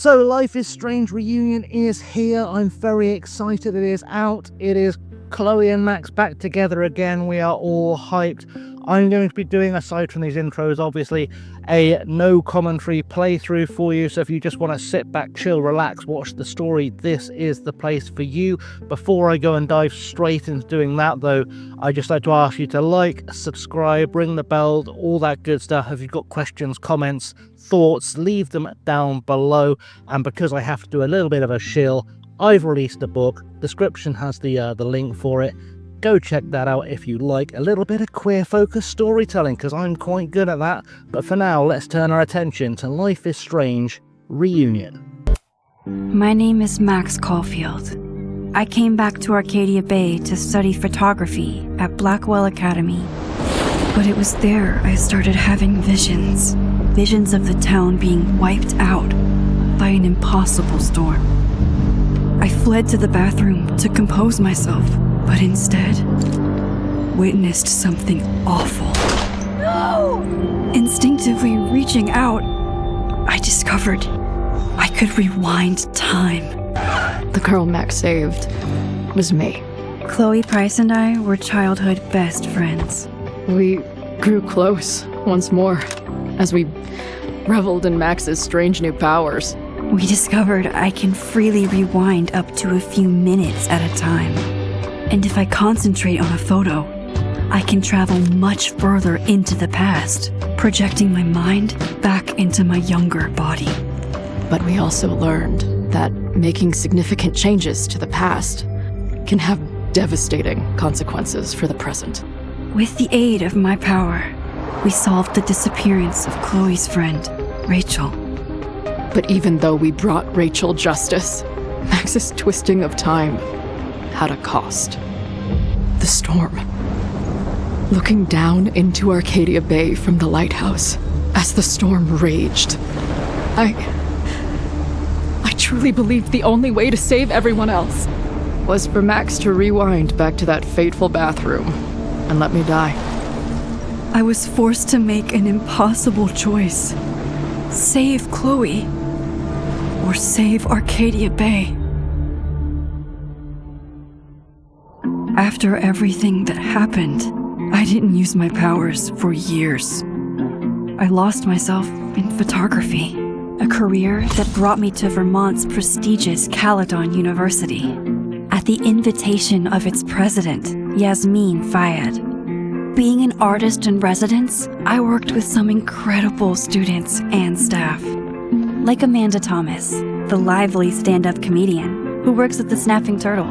So Life is Strange Reunion is here. I'm very excited. It is out. It is Chloe and Max back together again. We are all hyped. I'm going to be doing, aside from these intros, obviously, a no commentary playthrough for you. So if you just want to sit back, chill, relax, watch the story, this is the place for you. Before I go and dive straight into doing that, though, I'd just like to ask you to like, subscribe, ring the bell, all that good stuff. If you've got questions, comments, thoughts, leave them down below. And because I have to do a little bit of a shill, I've released a book. Description has the link for it. Go check that out if you like a little bit of queer-focused storytelling, because I'm quite good at that. But for now, let's turn our attention to Life is Strange Reunion. My name is Max Caulfield. I came back to Arcadia Bay to study photography at Blackwell Academy. But it was there I started having visions. Visions of the town being wiped out by an impossible storm. I fled to the bathroom to compose myself, but instead witnessed something awful. No! Instinctively reaching out, I discovered I could rewind time. The girl Max saved was me. Chloe Price and I were childhood best friends. We grew close once more as we reveled in Max's strange new powers. We discovered I can freely rewind up to a few minutes at a time. And if I concentrate on a photo, I can travel much further into the past, projecting my mind back into my younger body. But we also learned that making significant changes to the past can have devastating consequences for the present. With the aid of my power, we solved the disappearance of Chloe's friend, Rachel. But even though we brought Rachel justice, Max's twisting of time had a cost. The storm. Looking down into Arcadia Bay from the lighthouse as the storm raged, I truly believed the only way to save everyone else was for Max to rewind back to that fateful bathroom and let me die. I was forced to make an impossible choice. Save Chloe, or save Arcadia Bay. After everything that happened, I didn't use my powers for years. I lost myself in photography, a career that brought me to Vermont's prestigious Caledon University, at the invitation of its president, Yasmin Fayyad. Being an artist in residence, I worked with some incredible students and staff, like Amanda Thomas, the lively stand-up comedian who works at the Snapping Turtle,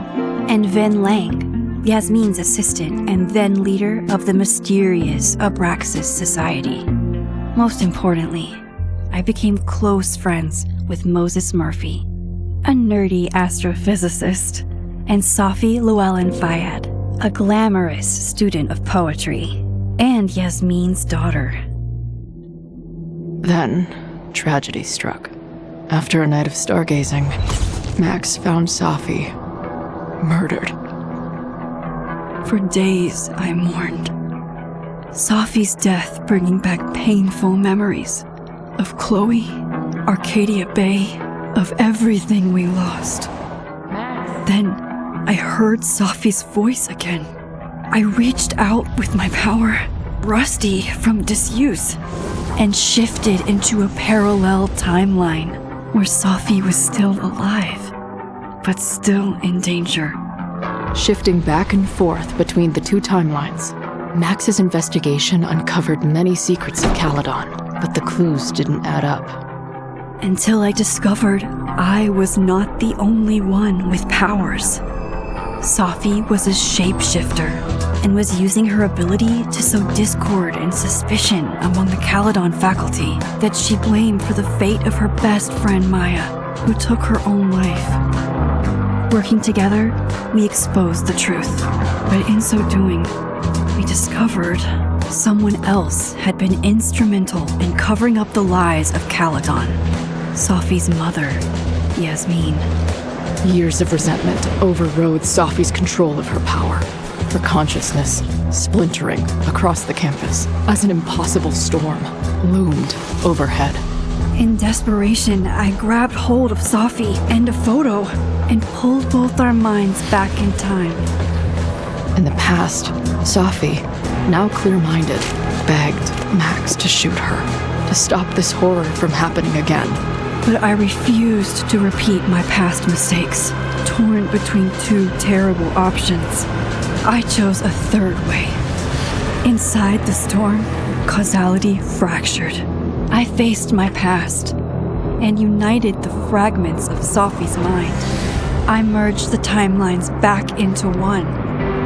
and Vin Lang, Yasmin's assistant and then leader of the mysterious Abraxas Society. Most importantly, I became close friends with Moses Murphy, a nerdy astrophysicist, and Safi Llewellyn Fayyad, a glamorous student of poetry, and Yasmin's daughter. Then, tragedy struck. After a night of stargazing, Max found Safi murdered. For days, I mourned. Safi's death bringing back painful memories of Chloe, Arcadia Bay, of everything we lost. Then, I heard Safi's voice again. I reached out with my power, rusty from disuse, and shifted into a parallel timeline where Safi was still alive, but still in danger. Shifting back and forth between the two timelines, Max's investigation uncovered many secrets of Caledon, but the clues didn't add up. Until I discovered I was not the only one with powers. Safi was a shapeshifter and was using her ability to sow discord and suspicion among the Caledon faculty that she blamed for the fate of her best friend Maya, who took her own life. Working together, we exposed the truth, but in so doing, we discovered someone else had been instrumental in covering up the lies of Caledon. Safi's mother, Yasmin. Years of resentment overrode Safi's control of her power. Her consciousness splintering across the campus as an impossible storm loomed overhead. In desperation, I grabbed hold of Safi and a photo and pulled both our minds back in time. In the past, Safi, now clear-minded, begged Max to shoot her, to stop this horror from happening again. But I refused to repeat my past mistakes, torn between two terrible options. I chose a third way. Inside the storm, causality fractured. I faced my past and united the fragments of Safi's mind. I merged the timelines back into one,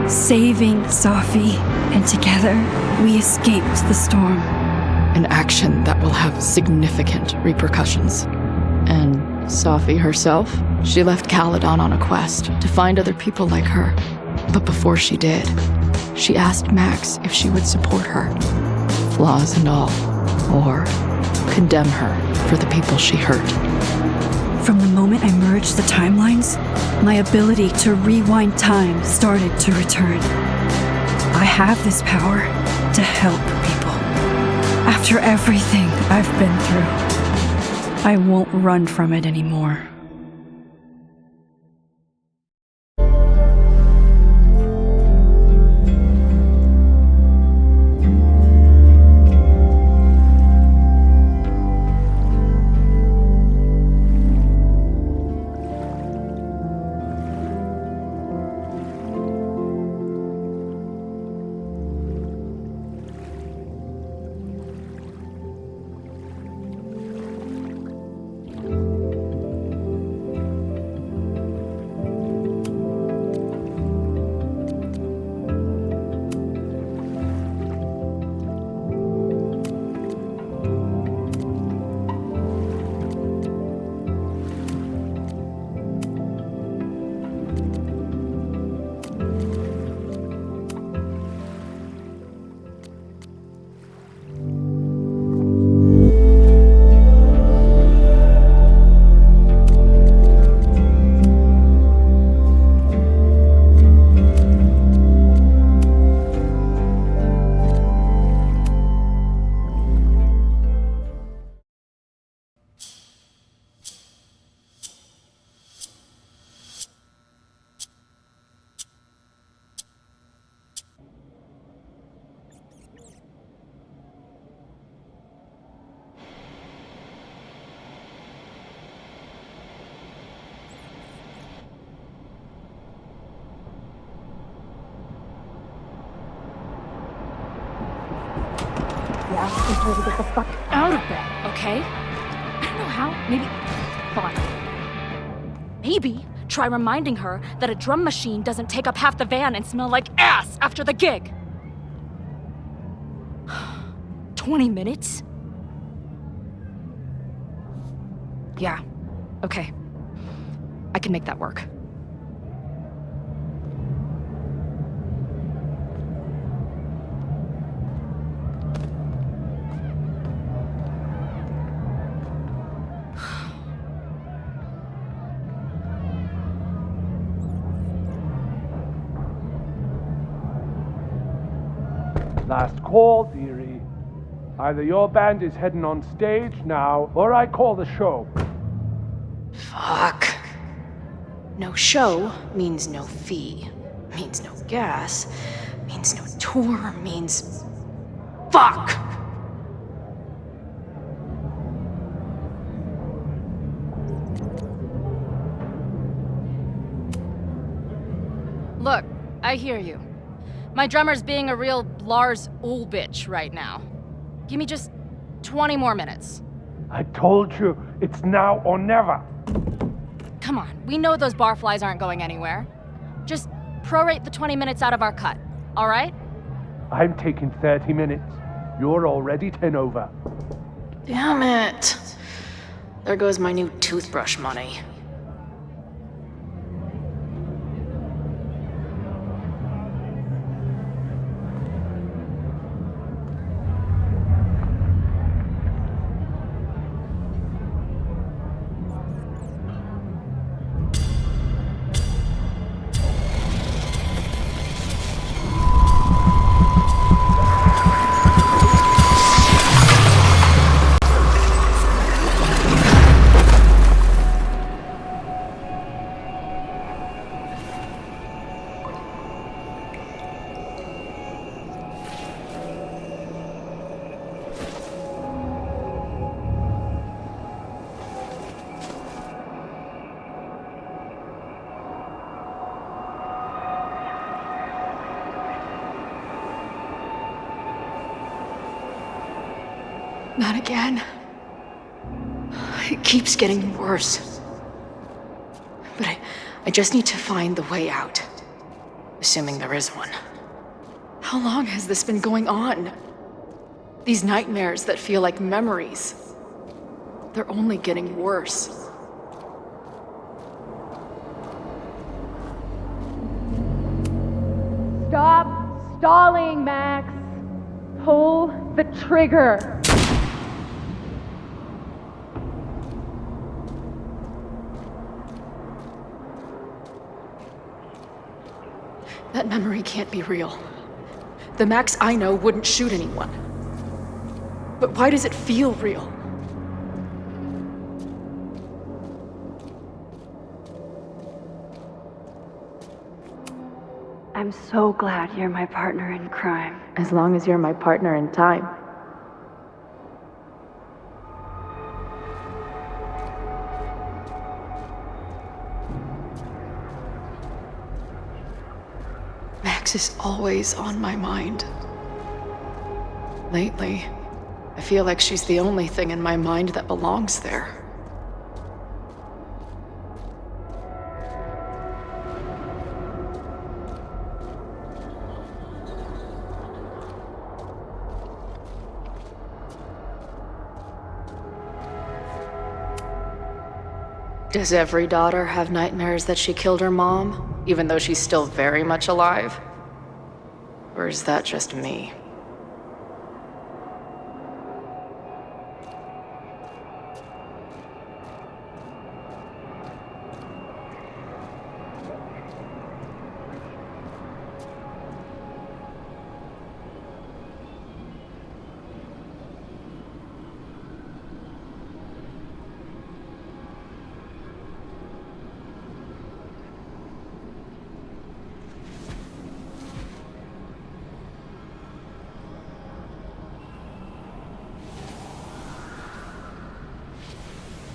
saving Safi, and together we escaped the storm. An action that will have significant repercussions. And Safi herself? She left Caledon on a quest to find other people like her. But before she did, she asked Max if she would support her, flaws and all, or condemn her for the people she hurt. From the moment I merged the timelines, my ability to rewind time started to return. I have this power to help people. After everything I've been through, I won't run from it anymore. And try to get the fuck out of bed, okay? I don't know how. Maybe. Fine. Maybe try reminding her that a drum machine doesn't take up half the van and smell like ass after the gig. 20 minutes? Yeah. Okay. I can make that work. Last call, dearie. Either your band is heading on stage now, or I call the show. Fuck. No show means no fee. Means no gas. Means no tour. Means... Fuck! Look, I hear you. My drummer's being a real Lars Ul bitch right now. Give me just 20 more minutes. I told you, it's now or never. Come on, we know those barflies aren't going anywhere. Just prorate the 20 minutes out of our cut, all right? I'm taking 30 minutes. You're already 10 over. Damn it. There goes my new toothbrush money. Not again. It keeps getting worse. But I just need to find the way out. Assuming there is one. How long has this been going on? These nightmares that feel like memories. They're only getting worse. Stop stalling, Max. Pull the trigger. That memory can't be real. The Max I know wouldn't shoot anyone. But why does it feel real? I'm so glad you're my partner in crime. As long as you're my partner in time. Max is always on my mind. Lately, I feel like she's the only thing in my mind that belongs there. Does every daughter have nightmares that she killed her mom, even though she's still very much alive? Or is that just me?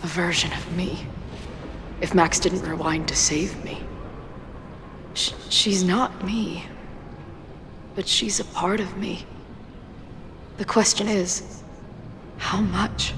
A version of me. If Max didn't rewind to save me. She's not me. But she's a part of me. The question is, how much?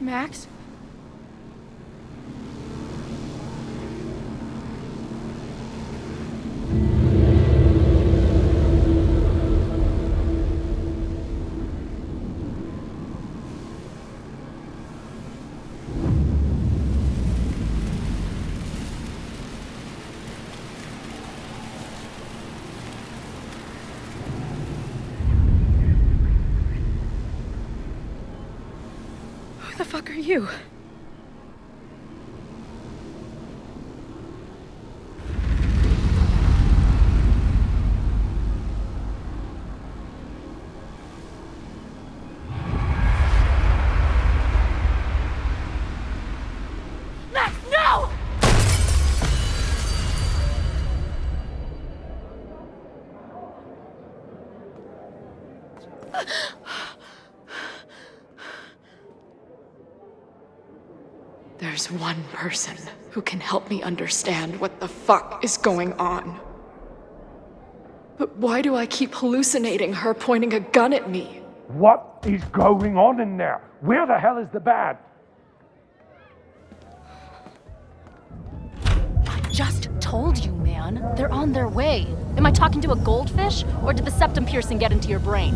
Max? Who the fuck are you? Max, no! There's one person who can help me understand what the fuck is going on. But why do I keep hallucinating her pointing a gun at me? What is going on in there? Where the hell is the bad? I just told you, man. They're on their way. Am I talking to a goldfish, or did the septum piercing get into your brain?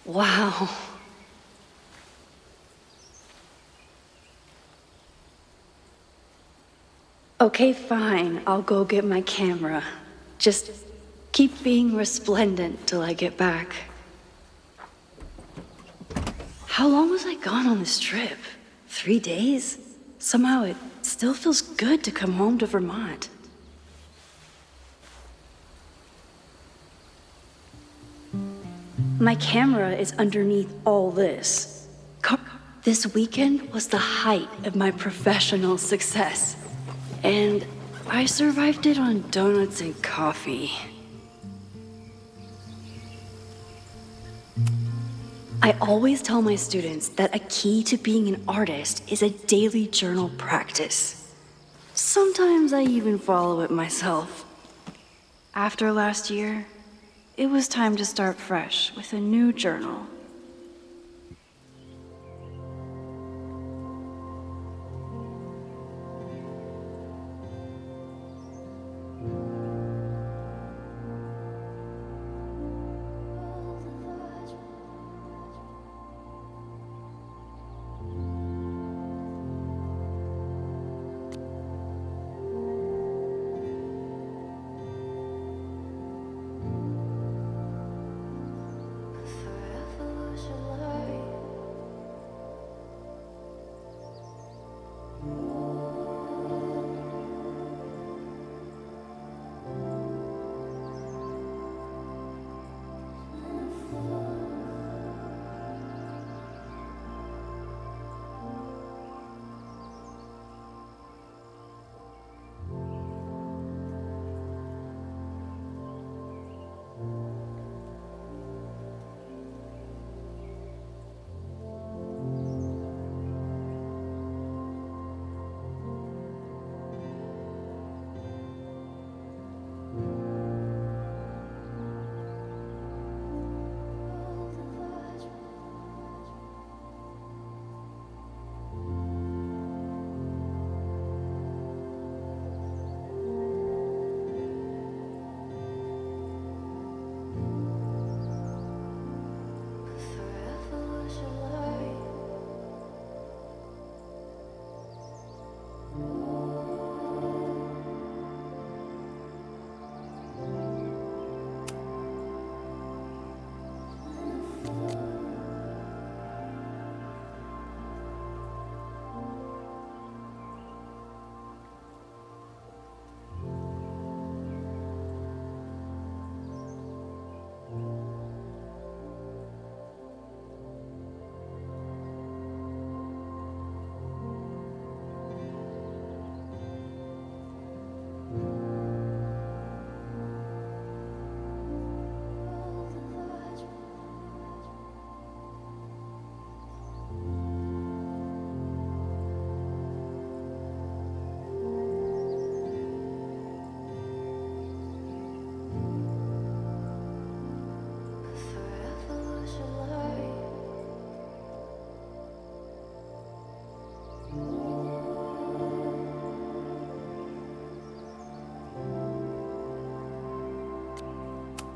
Wow. Okay, fine. I'll go get my camera. Just keep being resplendent till I get back. How long was I gone on this trip? 3 days? Somehow it still feels good to come home to Vermont. My camera is underneath all this. This weekend was the height of my professional success. And I survived it on donuts and coffee. I always tell my students that a key to being an artist is a daily journal practice. Sometimes I even follow it myself. After last year, it was time to start fresh with a new journal.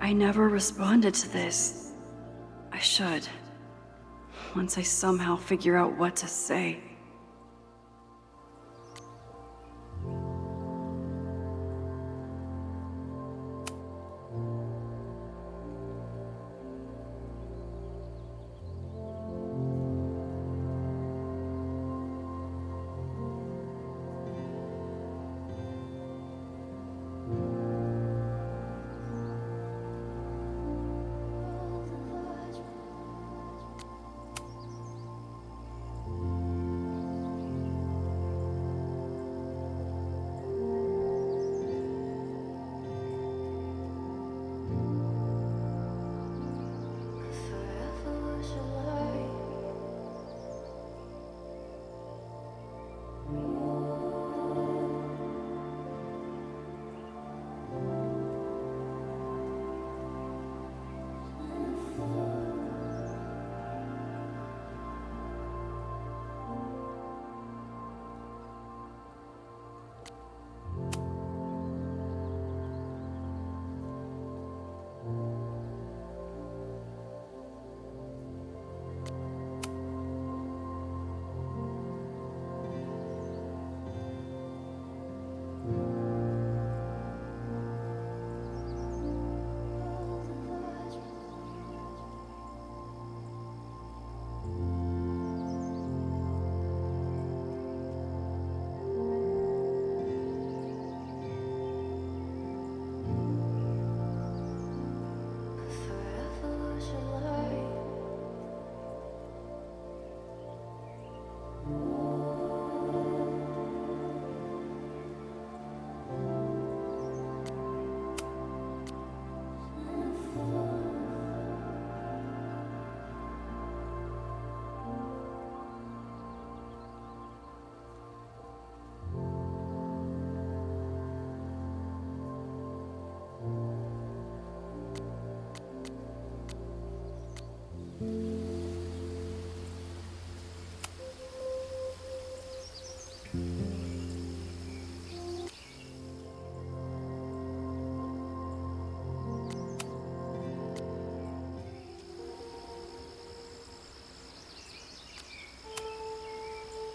I never responded to this. I should. Once I somehow figure out what to say.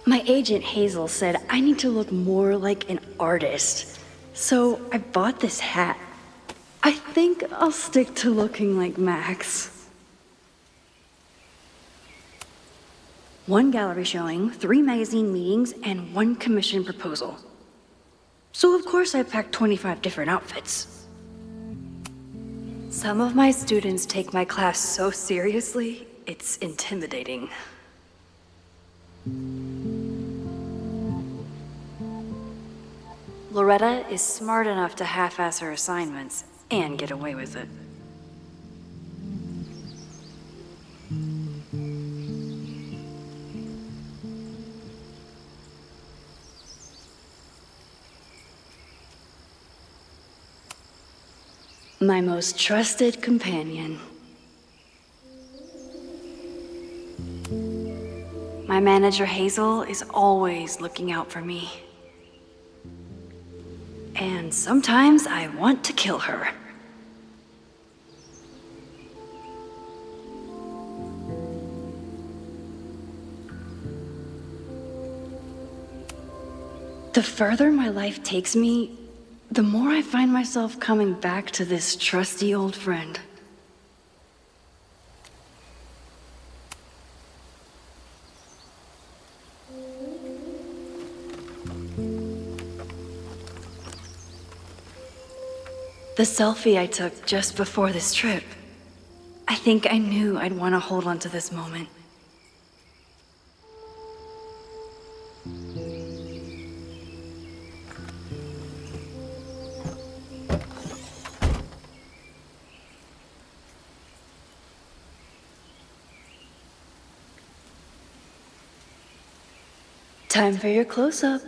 My agent Hazel said I need to look more like an artist, so I bought this hat. I think I'll stick to looking like Max. One gallery showing, 3 magazine meetings, and 1 commission proposal. So of course I packed 25 different outfits. Some of my students take my class so seriously, it's intimidating. Loretta is smart enough to half-ass her assignments and get away with it. My most trusted companion. My manager Hazel is always looking out for me. And sometimes I want to kill her. The further my life takes me, the more I find myself coming back to this trusty old friend. The selfie I took just before this trip. I think I knew I'd want to hold on to this moment. Time for your close-up.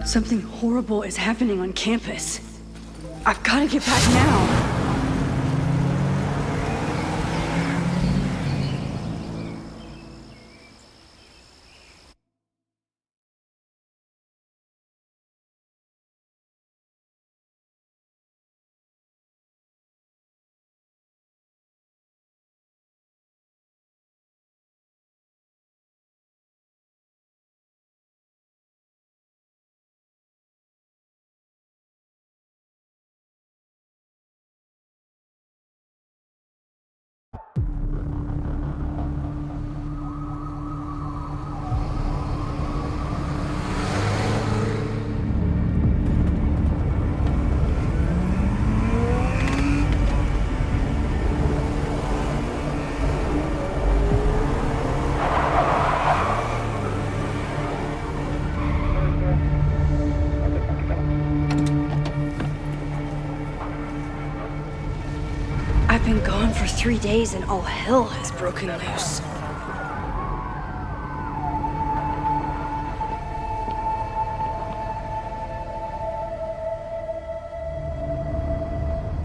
Something horrible is happening on campus. I've got to get back now. I've been gone for 3 days and all hell has broken loose.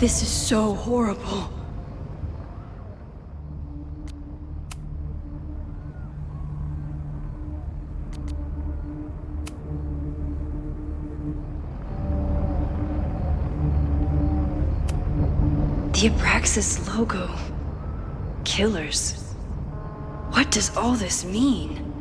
This is so horrible. The Abraxas logo. Killers. What does all this mean?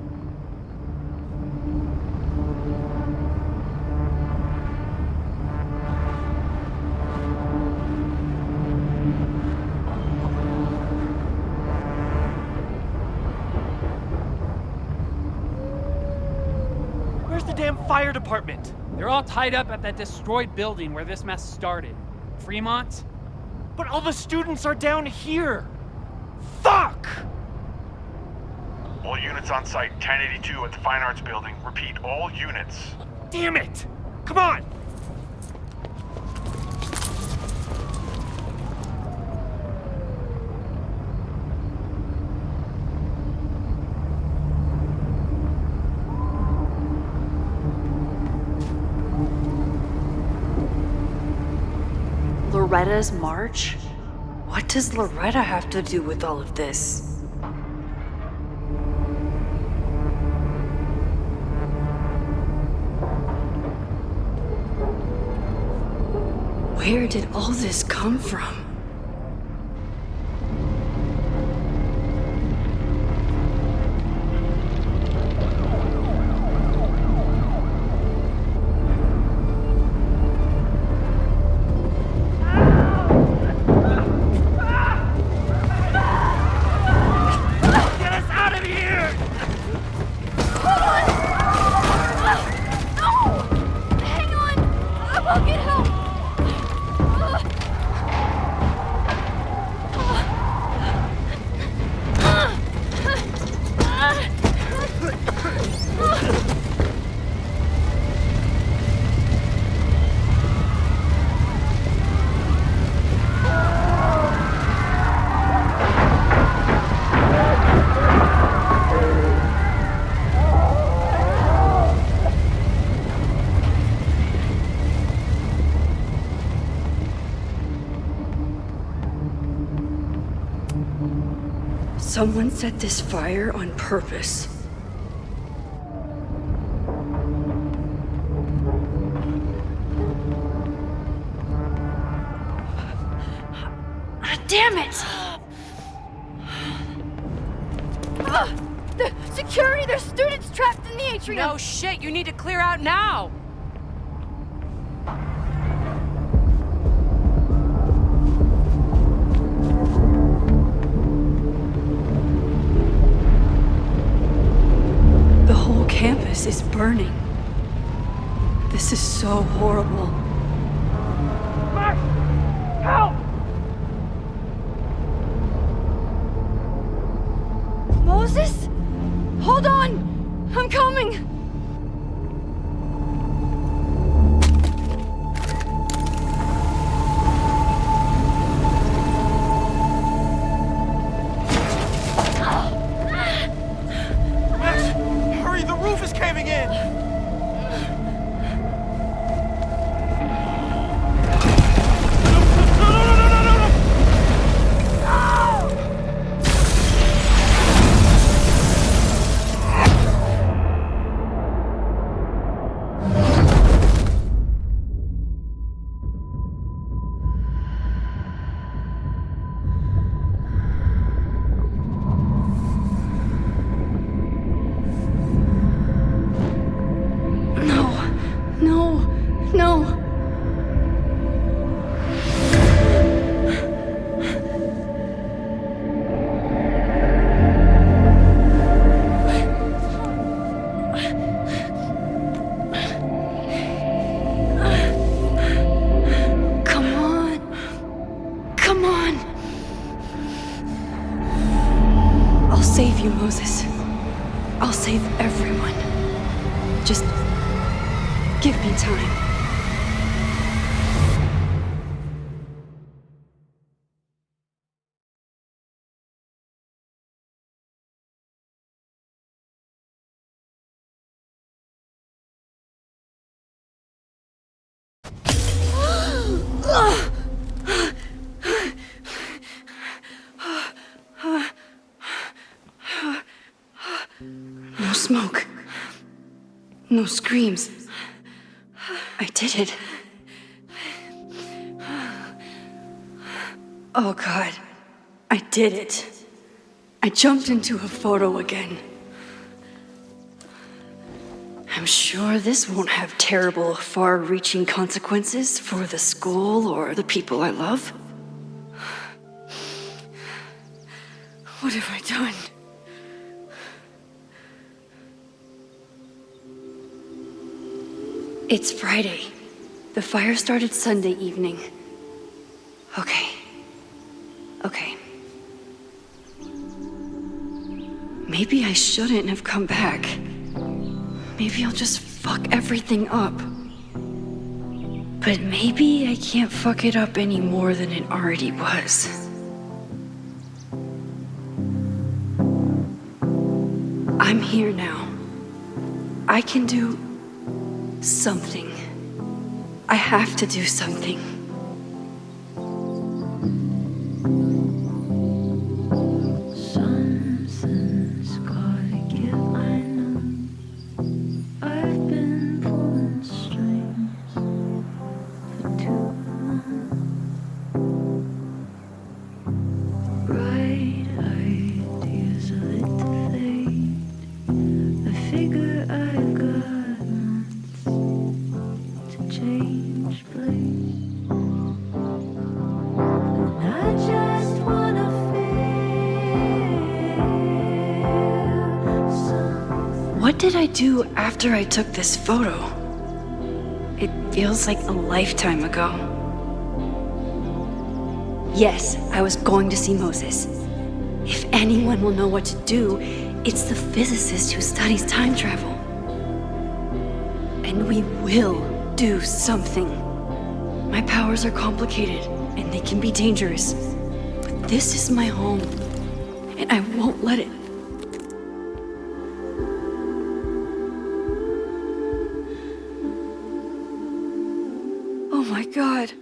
Where's the damn fire department? They're all tied up at that destroyed building where this mess started. Fremont? But all the students are down here! Fuck! All units on site, 1082 at the Fine Arts Building. Repeat, all units. Damn it! Come on! Loretta's march? What does Loretta have to do with all of this? Where did all this come from? Someone set this fire on purpose. Damn it! The security! There's students trapped in the atrium! No shit, you need to clear out now! The whole campus is burning. This is so horrible. Max! Help! Moses? Hold on! I'm coming! Max, hurry, the roof is caving in! No. Come on. Come on. I'll save you, Moses. I'll save everyone. Just give me time. No screams. I did it. Oh God, I did it. I jumped into a photo again. I'm sure this won't have terrible, far-reaching consequences for the school or the people I love. What have I done? It's Friday. The fire started Sunday evening. Okay. Maybe I shouldn't have come back. Maybe I'll just fuck everything up. But maybe I can't fuck it up any more than it already was. I'm here now. I can do something. I have to do something. Something's gotta give, I know. I've been pulling strings for too long. Bright ideas are lit to fade. I figure I've got months to change place. And I just wanna feel something. What did I do after I took this photo? It feels like a lifetime ago. Yes, I was going to see Moses. If anyone will know what to do, it's the physicist who studies time travel. And we will do something. My powers are complicated, and they can be dangerous. But this is my home, and I won't let it. Oh my God.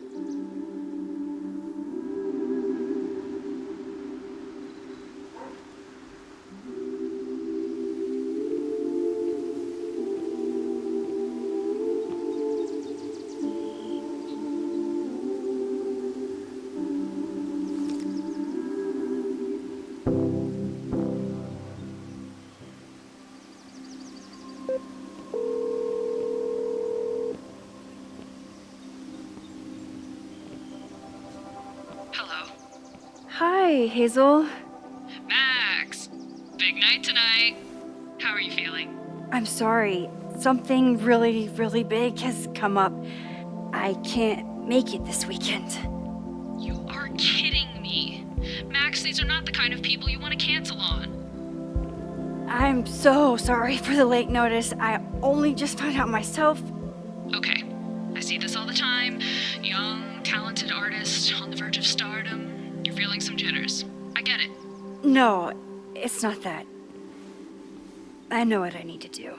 Hello. Hi, Hazel. Max! Big night tonight. How are you feeling? I'm sorry. Something really, really big has come up. I can't make it this weekend. You are kidding me. Max, these are not the kind of people you want to cancel on. I'm so sorry for the late notice. I only just found out myself. Okay. I see this all the time. Young, talented artist on the verge of stardom. You're feeling some jitters. I get it. No, it's not that. I know what I need to do.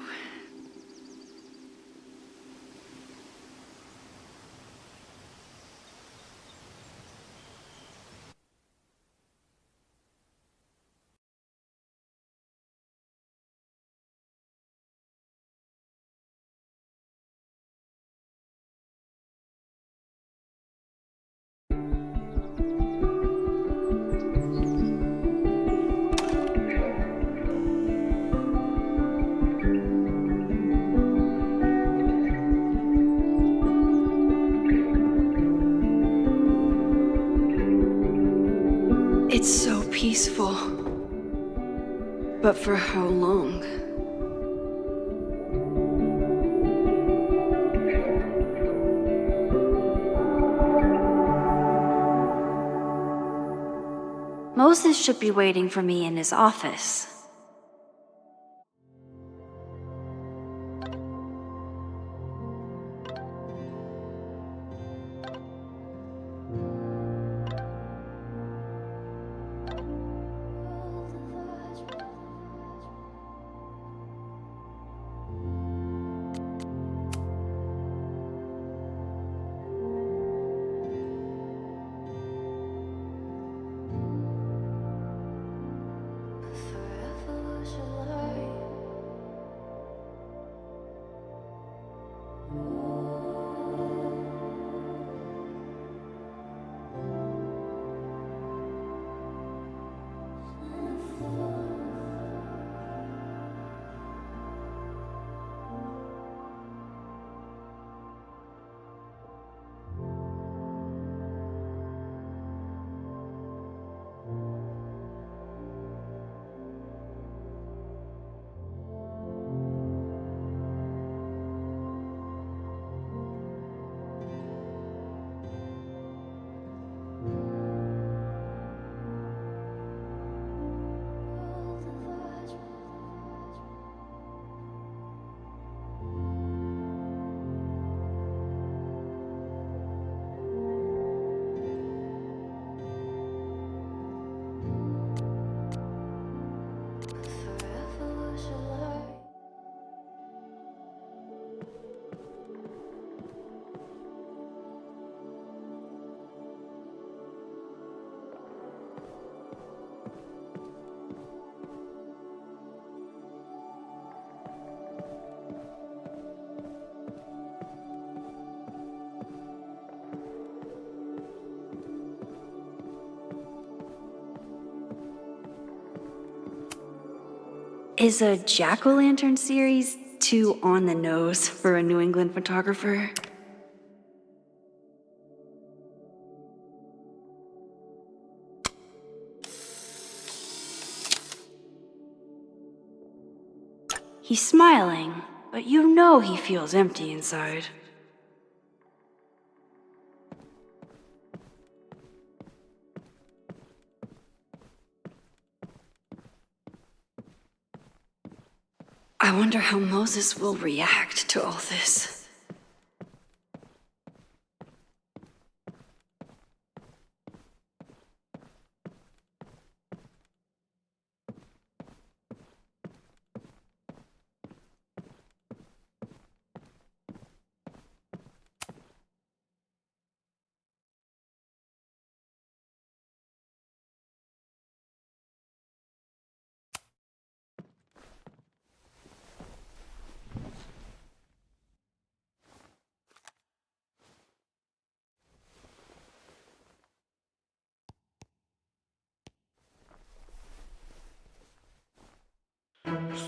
It's so peaceful. But for how long? Moses should be waiting for me in his office. Is a jack-o'-lantern series too on the nose for a New England photographer? He's smiling, but you know he feels empty inside. I wonder how Moses will react to all this.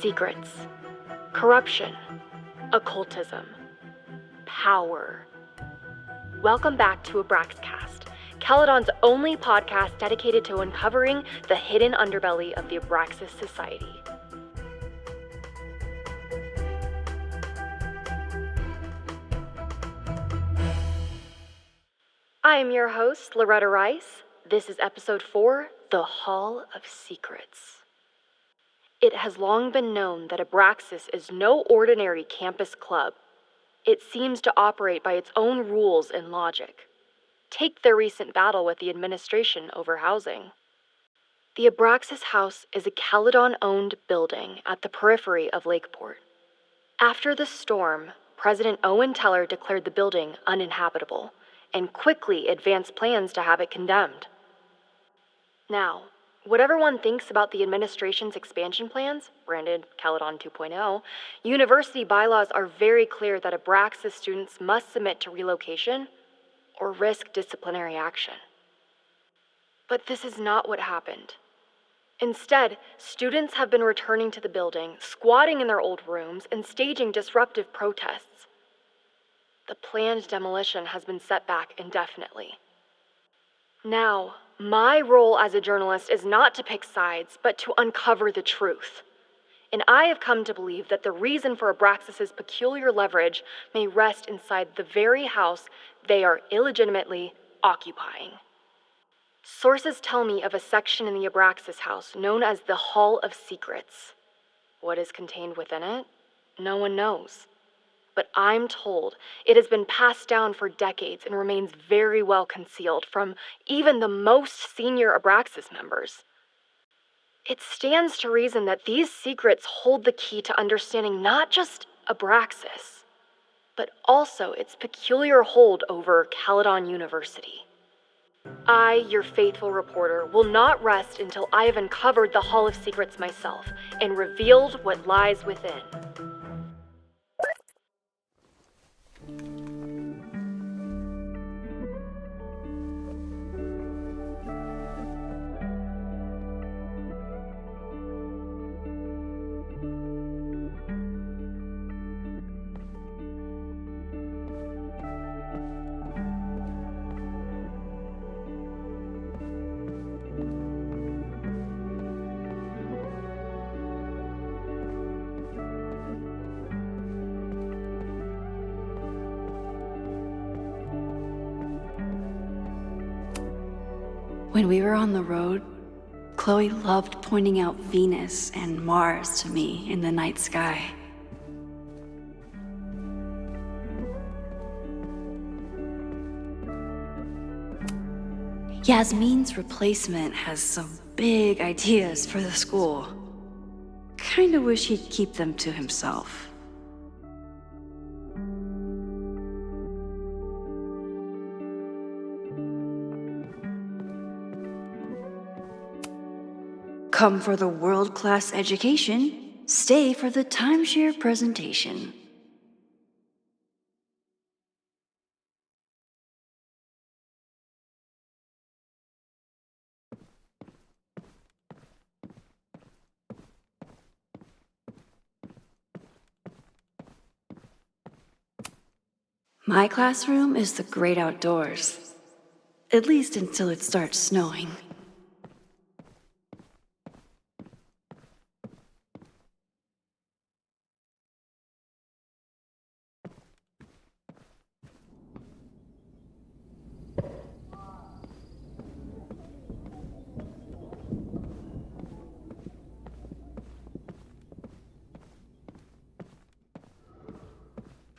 Secrets, corruption, occultism, power. Welcome back to Abraxcast, Caledon's only podcast dedicated to uncovering the hidden underbelly of the Abraxas Society. I am your host, Loretta Rice. This is episode 4, The Hall of Secrets. It has long been known that Abraxas is no ordinary campus club. It seems to operate by its own rules and logic. Take their recent battle with the administration over housing. The Abraxas House is a Caledon-owned building at the periphery of Lakeport. After the storm, President Owen Teller declared the building uninhabitable and quickly advanced plans to have it condemned. Now, whatever one thinks about the administration's expansion plans, branded Caledon 2.0, university bylaws are very clear that Abraxas students must submit to relocation or risk disciplinary action. But this is not what happened. Instead, students have been returning to the building, squatting in their old rooms, and staging disruptive protests. The planned demolition has been set back indefinitely. Now, my role as a journalist is not to pick sides, but to uncover the truth. And I have come to believe that the reason for Abraxas's peculiar leverage may rest inside the very house they are illegitimately occupying. Sources tell me of a section in the Abraxas house known as the Hall of Secrets. What is contained within it? No one knows. But I'm told it has been passed down for decades and remains very well concealed from even the most senior Abraxas members. It stands to reason that these secrets hold the key to understanding not just Abraxas, but also its peculiar hold over Caledon University. I, your faithful reporter, will not rest until I have uncovered the Hall of Secrets myself and revealed what lies within. When we were on the road, Chloe loved pointing out Venus and Mars to me in the night sky. Yasmin's replacement has some big ideas for the school. Kinda wish he'd keep them to himself. Come for the world-class education, stay for the timeshare presentation. My classroom is the great outdoors. At least until it starts snowing.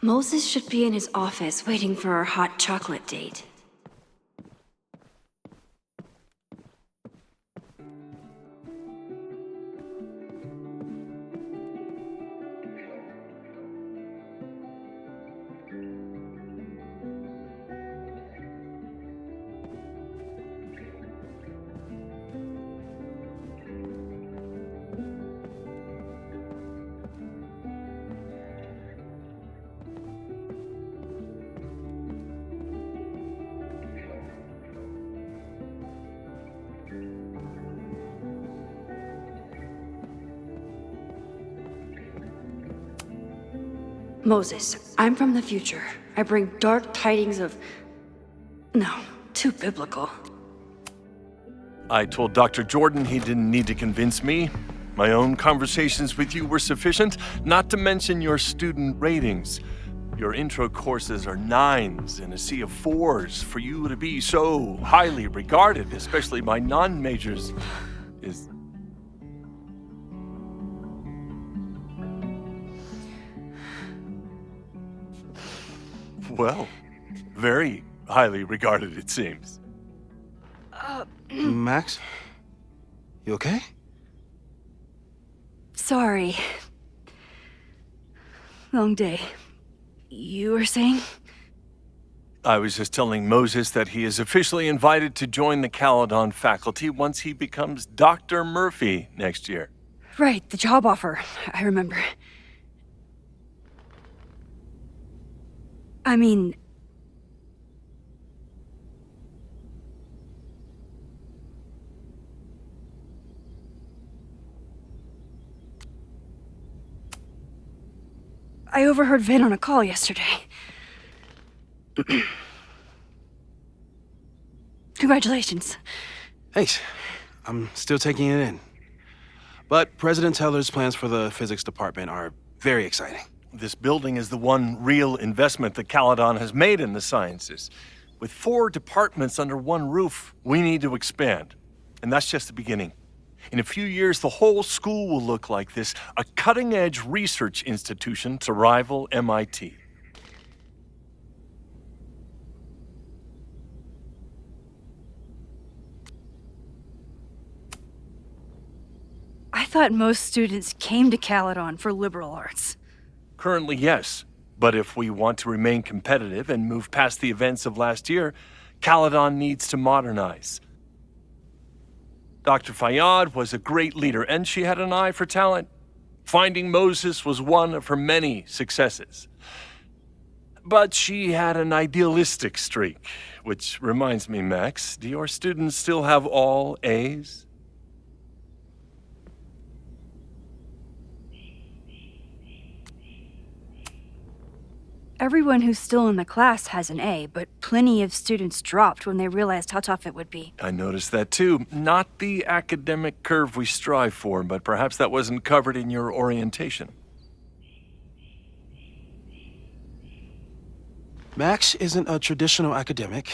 Moses should be in his office waiting for our hot chocolate date. Moses, I'm from the future. I bring dark tidings of... No, too biblical. I told Dr. Jordan he didn't need to convince me. My own conversations with you were sufficient, not to mention your student ratings. Your intro courses are 9s in a sea of 4s. For you to be so highly regarded, especially by non-majors, is... Well, very highly regarded, it seems. Max? You okay? Sorry. Long day. You were saying? I was just telling Moses that he is officially invited to join the Caledon faculty once he becomes Dr. Murphy next year. Right, the job offer. I remember. I mean... I overheard Vin on a call yesterday. Congratulations. Thanks. I'm still taking it in. But President Teller's plans for the physics department are very exciting. This building is the one real investment that Caledon has made in the sciences. With 4 departments under one roof, we need to expand. And that's just the beginning. In a few years, the whole school will look like this, a cutting-edge research institution to rival MIT. I thought most students came to Caledon for liberal arts. Currently, yes. But if we want to remain competitive and move past the events of last year, Caledon needs to modernize. Dr. Fayyad was a great leader, and she had an eye for talent. Finding Moses was one of her many successes. But she had an idealistic streak, which reminds me, Max, do your students still have all A's? Everyone who's still in the class has an A, but plenty of students dropped when they realized how tough it would be. I noticed that too. Not the academic curve we strive for, but perhaps that wasn't covered in your orientation. Max isn't a traditional academic,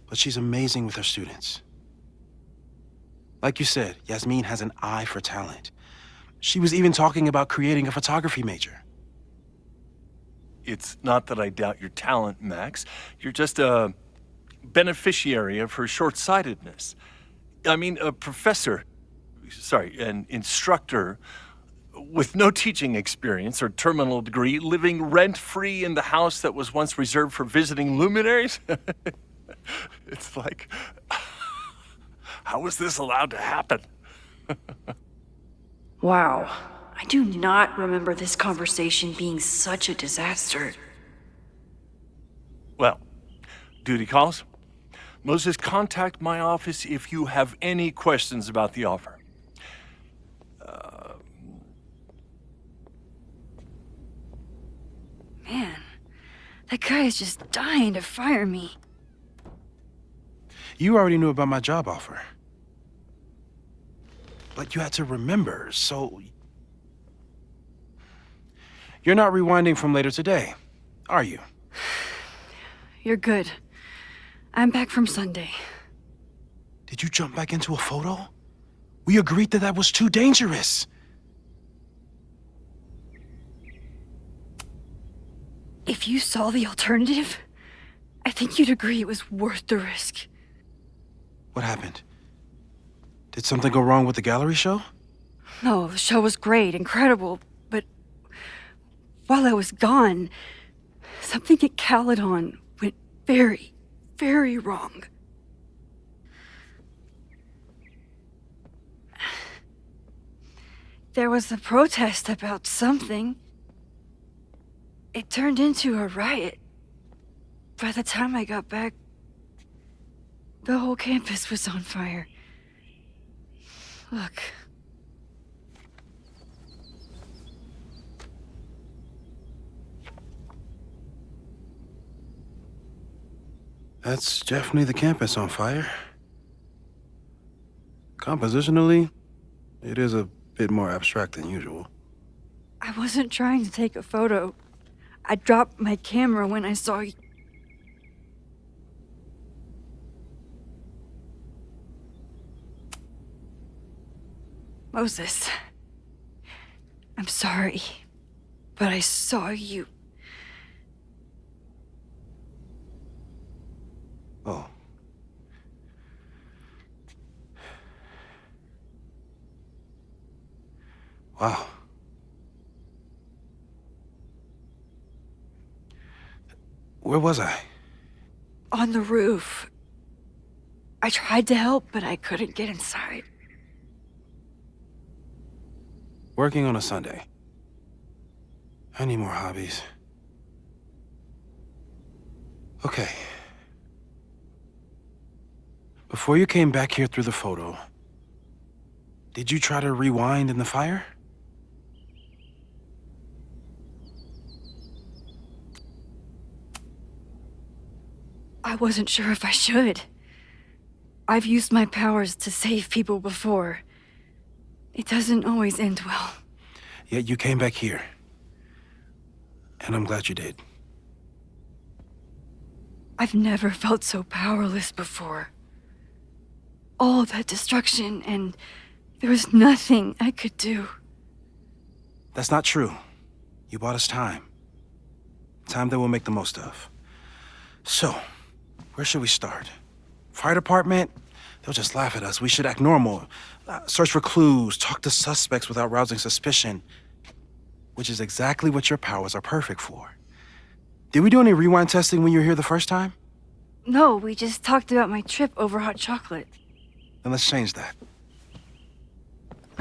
but she's amazing with her students. Like you said, Yasmin has an eye for talent. She was even talking about creating a photography major. It's not that I doubt your talent, Max. You're just a beneficiary of her short-sightedness. I mean, an instructor with no teaching experience or terminal degree, living rent-free in the house that was once reserved for visiting luminaries? It's like, how was this allowed to happen? Wow. I do not remember this conversation being such a disaster. Well, duty calls. Moses, contact my office if you have any questions about the offer. Man, That guy is just dying to fire me. You already knew about my job offer. But you had to remember, so... You're not rewinding from later today, are you? You're good. I'm back from Sunday. Did you jump back into a photo? We agreed that that was too dangerous. If you saw the alternative, I think you'd agree it was worth the risk. What happened? Did something go wrong with the gallery show? No, the show was great, incredible, but while I was gone, something at Caledon went very, very wrong. There was a protest about something. It turned into a riot. By the time I got back, the whole campus was on fire. Look. That's definitely the campus on fire. Compositionally, it is a bit more abstract than usual. I wasn't trying to take a photo. I dropped my camera when I saw you. Moses, I'm sorry, but I saw you. Oh. Wow. Where was I? On the roof. I tried to help, but I couldn't get inside. Working on a Sunday. I need more hobbies. Okay. Before you came back here through the photo, did you try to rewind in the fire? I wasn't sure if I should. I've used my powers to save people before. It doesn't always end well. Yet you came back here. And I'm glad you did. I've never felt so powerless before. All that destruction, and there was nothing I could do. That's not true. You bought us time. Time that we'll make the most of. So, where should we start? Fire department? They'll just laugh at us. We should act normal. Search for clues, talk to suspects without rousing suspicion. Which is exactly what your powers are perfect for. Did we do any rewind testing when you were here the first time? No, we just talked about my trip over hot chocolate. Then let's change that.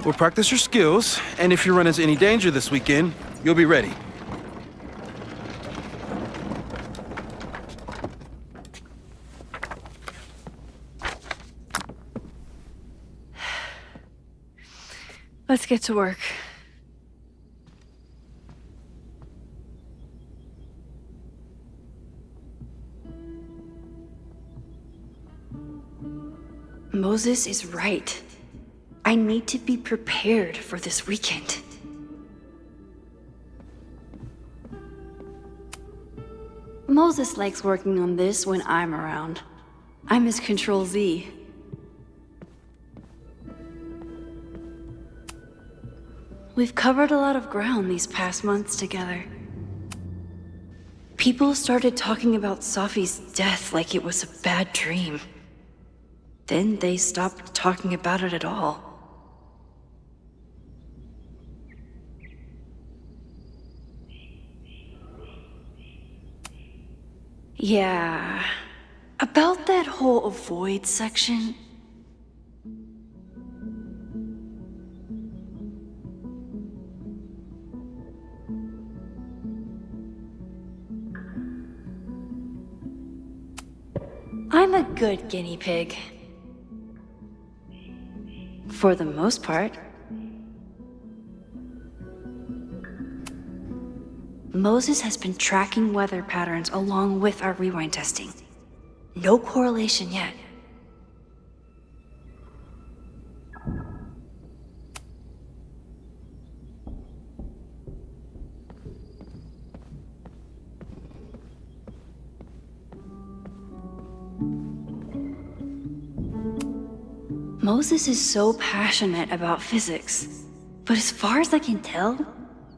We'll practice your skills, and if you run into any danger this weekend, you'll be ready. Let's get to work. Moses is right. I need to be prepared for this weekend. Moses likes working on this when I'm around. I'm his Control Z. We've covered a lot of ground these past months together. People started talking about Safi's death like it was a bad dream. Then they stopped talking about it at all. Yeah, about that whole avoid section. I'm a good guinea pig. For the most part. Moses has been tracking weather patterns along with our rewind testing. No correlation yet. Moses is so passionate about physics, but as far as I can tell,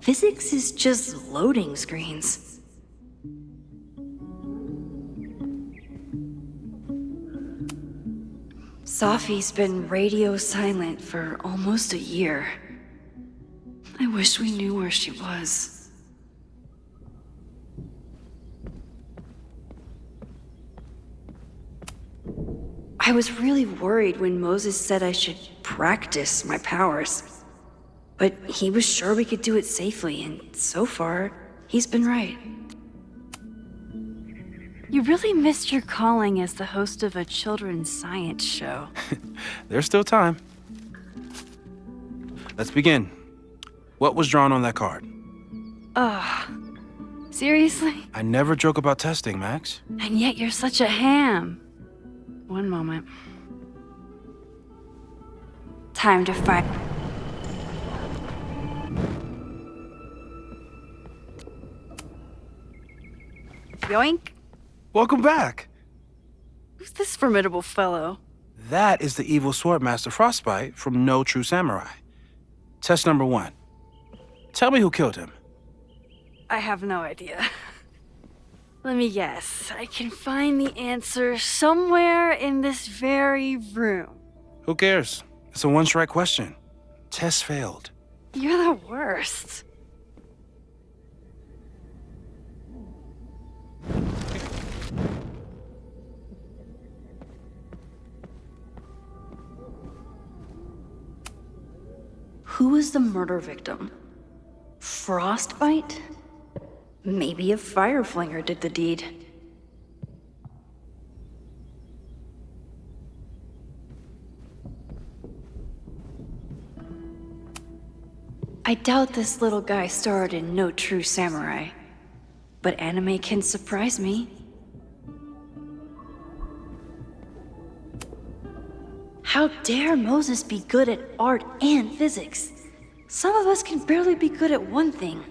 physics is just loading screens. Safi's been radio silent for almost a year. I wish we knew where she was. I was really worried when Moses said I should practice my powers. But he was sure we could do it safely, and so far, he's been right. You really missed your calling as the host of a children's science show. There's still time. Let's begin. What was drawn on that card? Seriously? I never joke about testing, Max. And yet you're such a ham. One moment. Time to fight. Yoink. Welcome back. Who's this formidable fellow? That is the evil Swordmaster Frostbite from No True Samurai. Test number 1. Tell me who killed him. I have no idea. Let me guess. I can find the answer somewhere in this very room. Who cares? It's a one-strike question. Test failed. You're the worst. Who was the murder victim? Frostbite? Maybe a fireflinger did the deed. I doubt this little guy starred in No True Samurai, but anime can surprise me. How dare Moses be good at art and physics? Some of us can barely be good at one thing.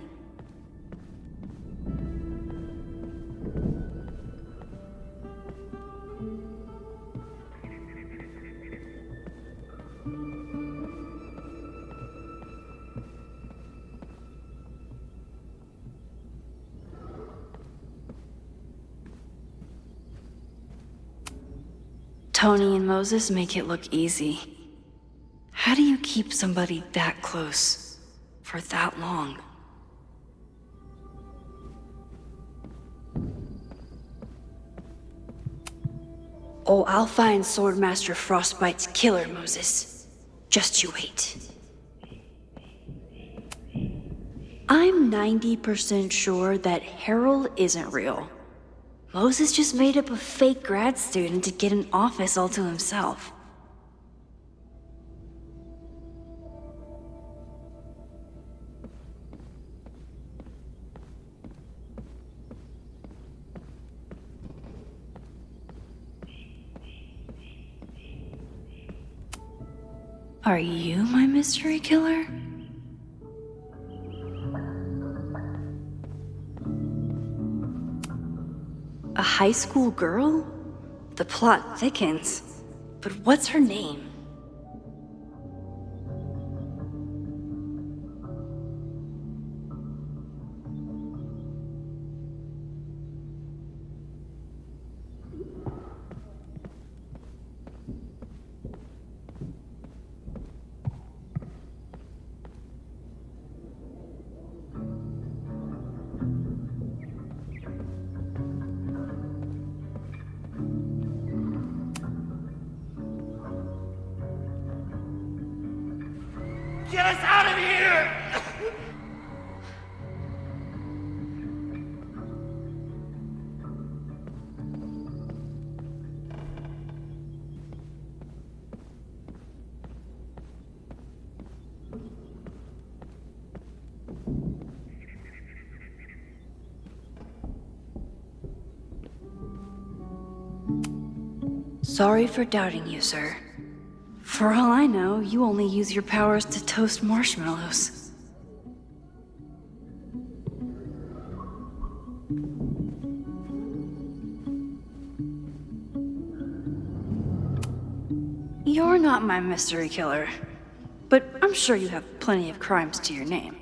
Tony and Moses make it look easy. How do you keep somebody that close for that long? Oh, I'll find Swordmaster Frostbite's killer, Moses. Just you wait. I'm 90% sure that Harold isn't real. Moses just made up a fake grad student to get an office all to himself. Are you my mystery killer? A high school girl? The plot thickens. But what's her name? Sorry for doubting you, sir. For all I know, you only use your powers to toast marshmallows. You're not my mystery killer, but I'm sure you have plenty of crimes to your name.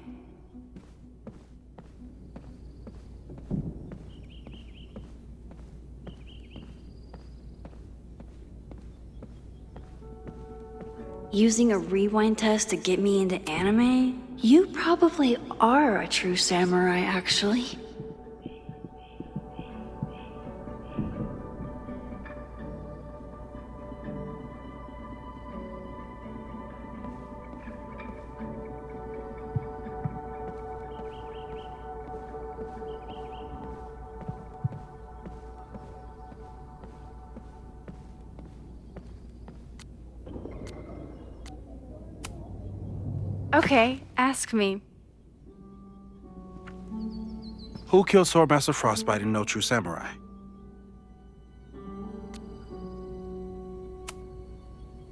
Using a rewind test to get me into anime? You probably are a true samurai, actually. Okay, ask me. Who killed Swordmaster Frostbite in No True Samurai?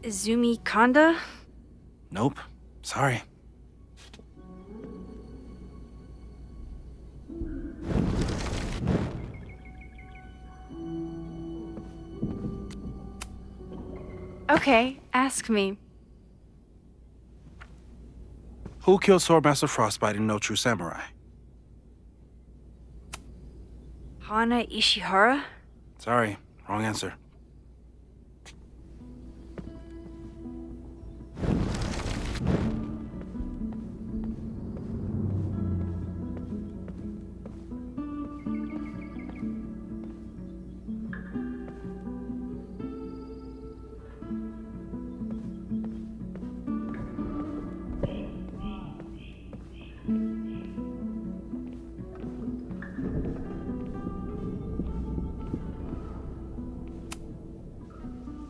Izumi Kanda? Nope. Sorry. Okay, ask me. Who killed Swordmaster Frostbite in No True Samurai? Hana Ishihara? Sorry, wrong answer.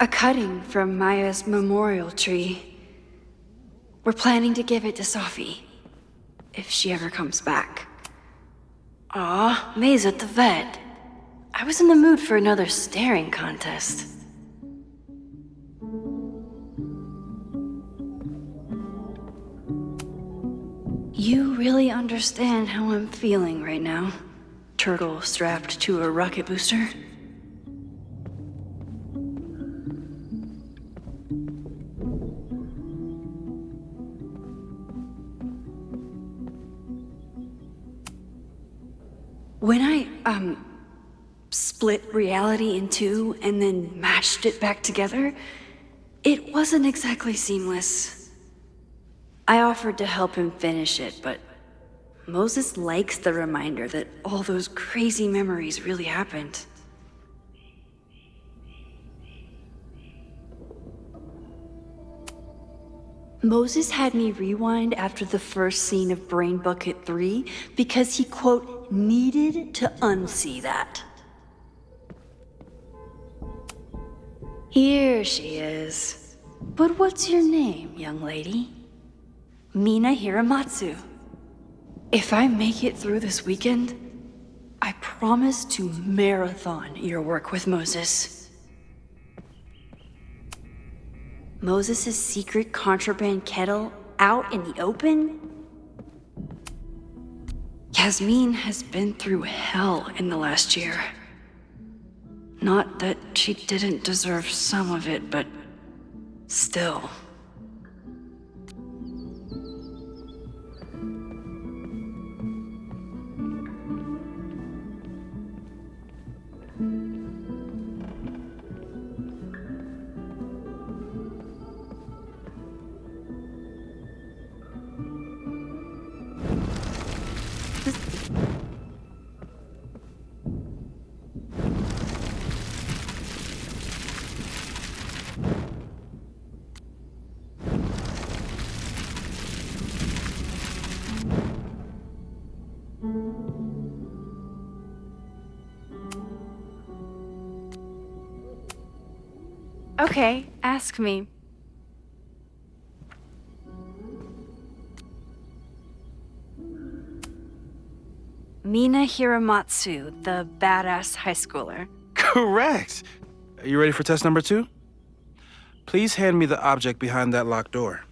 A cutting from Maya's memorial tree. We're planning to give it to Sophie, if she ever comes back. Aw, May's at the vet. I was in the mood for another staring contest. You really understand how I'm feeling right now? Turtle strapped to a rocket booster? When I, split reality in two and then mashed it back together, it wasn't exactly seamless. I offered to help him finish it, but Moses likes the reminder that all those crazy memories really happened. Moses had me rewind after the first scene of Brain Bucket 3 because he, quote, needed to unsee that. Here she is. But what's your name, young lady? Mina Hiramatsu. If I make it through this weekend, I promise to marathon your work with Moses. Moses' secret contraband kettle out in the open? Yasmin has been through hell in the last year. Not that she didn't deserve some of it, but still. Okay, ask me. Mina Hiramatsu, the badass high schooler. Correct! Are you ready for test number 2? Please hand me the object behind that locked door.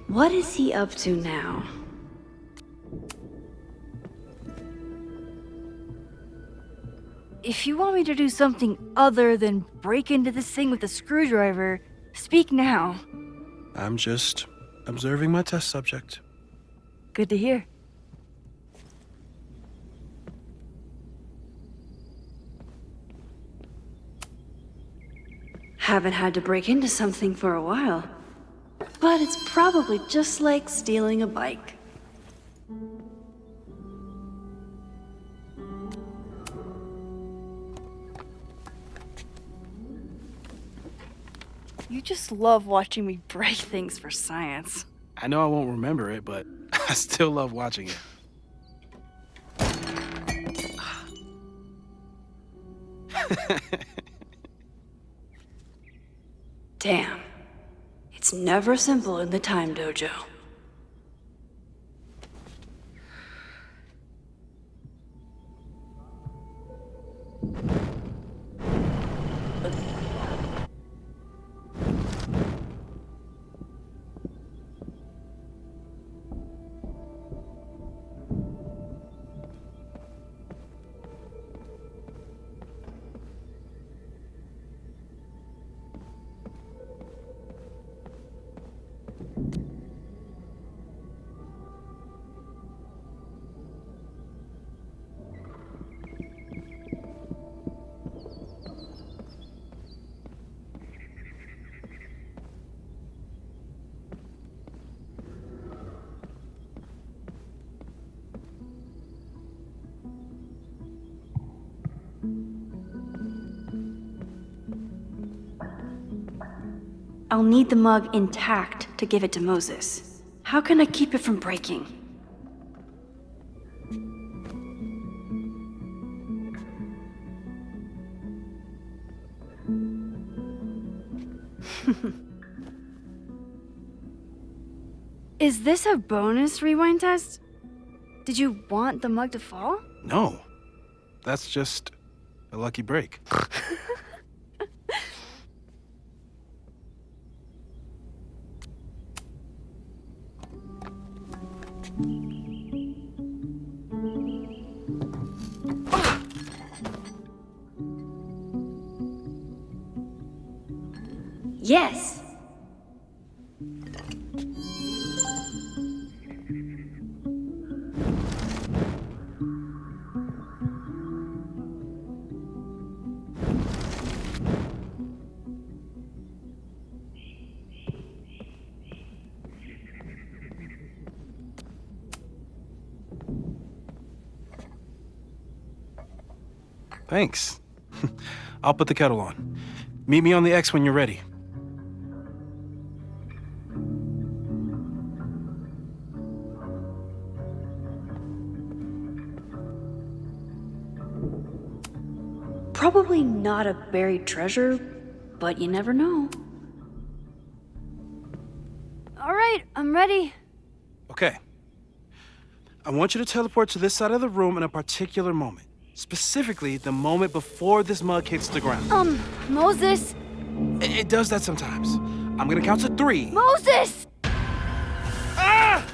What is he up to now? If you want me to do something other than break into this thing with a screwdriver, speak now. I'm just observing my test subject. Good to hear. Haven't had to break into something for a while. But it's probably just like stealing a bike. You just love watching me break things for science. I know I won't remember it, but I still love watching it. Damn. It's never simple in the time dojo. I'll need the mug intact to give it to Moses. How can I keep it from breaking? Is this a bonus rewind test? Did you want the mug to fall? No. That's just a lucky break. Yes! Thanks. I'll put the kettle on. Meet me on the X when you're ready. Probably not a buried treasure, but you never know. All right, I'm ready. Okay. I want you to teleport to this side of the room in a particular moment. Specifically, the moment before this mug hits the ground. Moses! It does that sometimes. I'm gonna count to 3. Moses! Ah!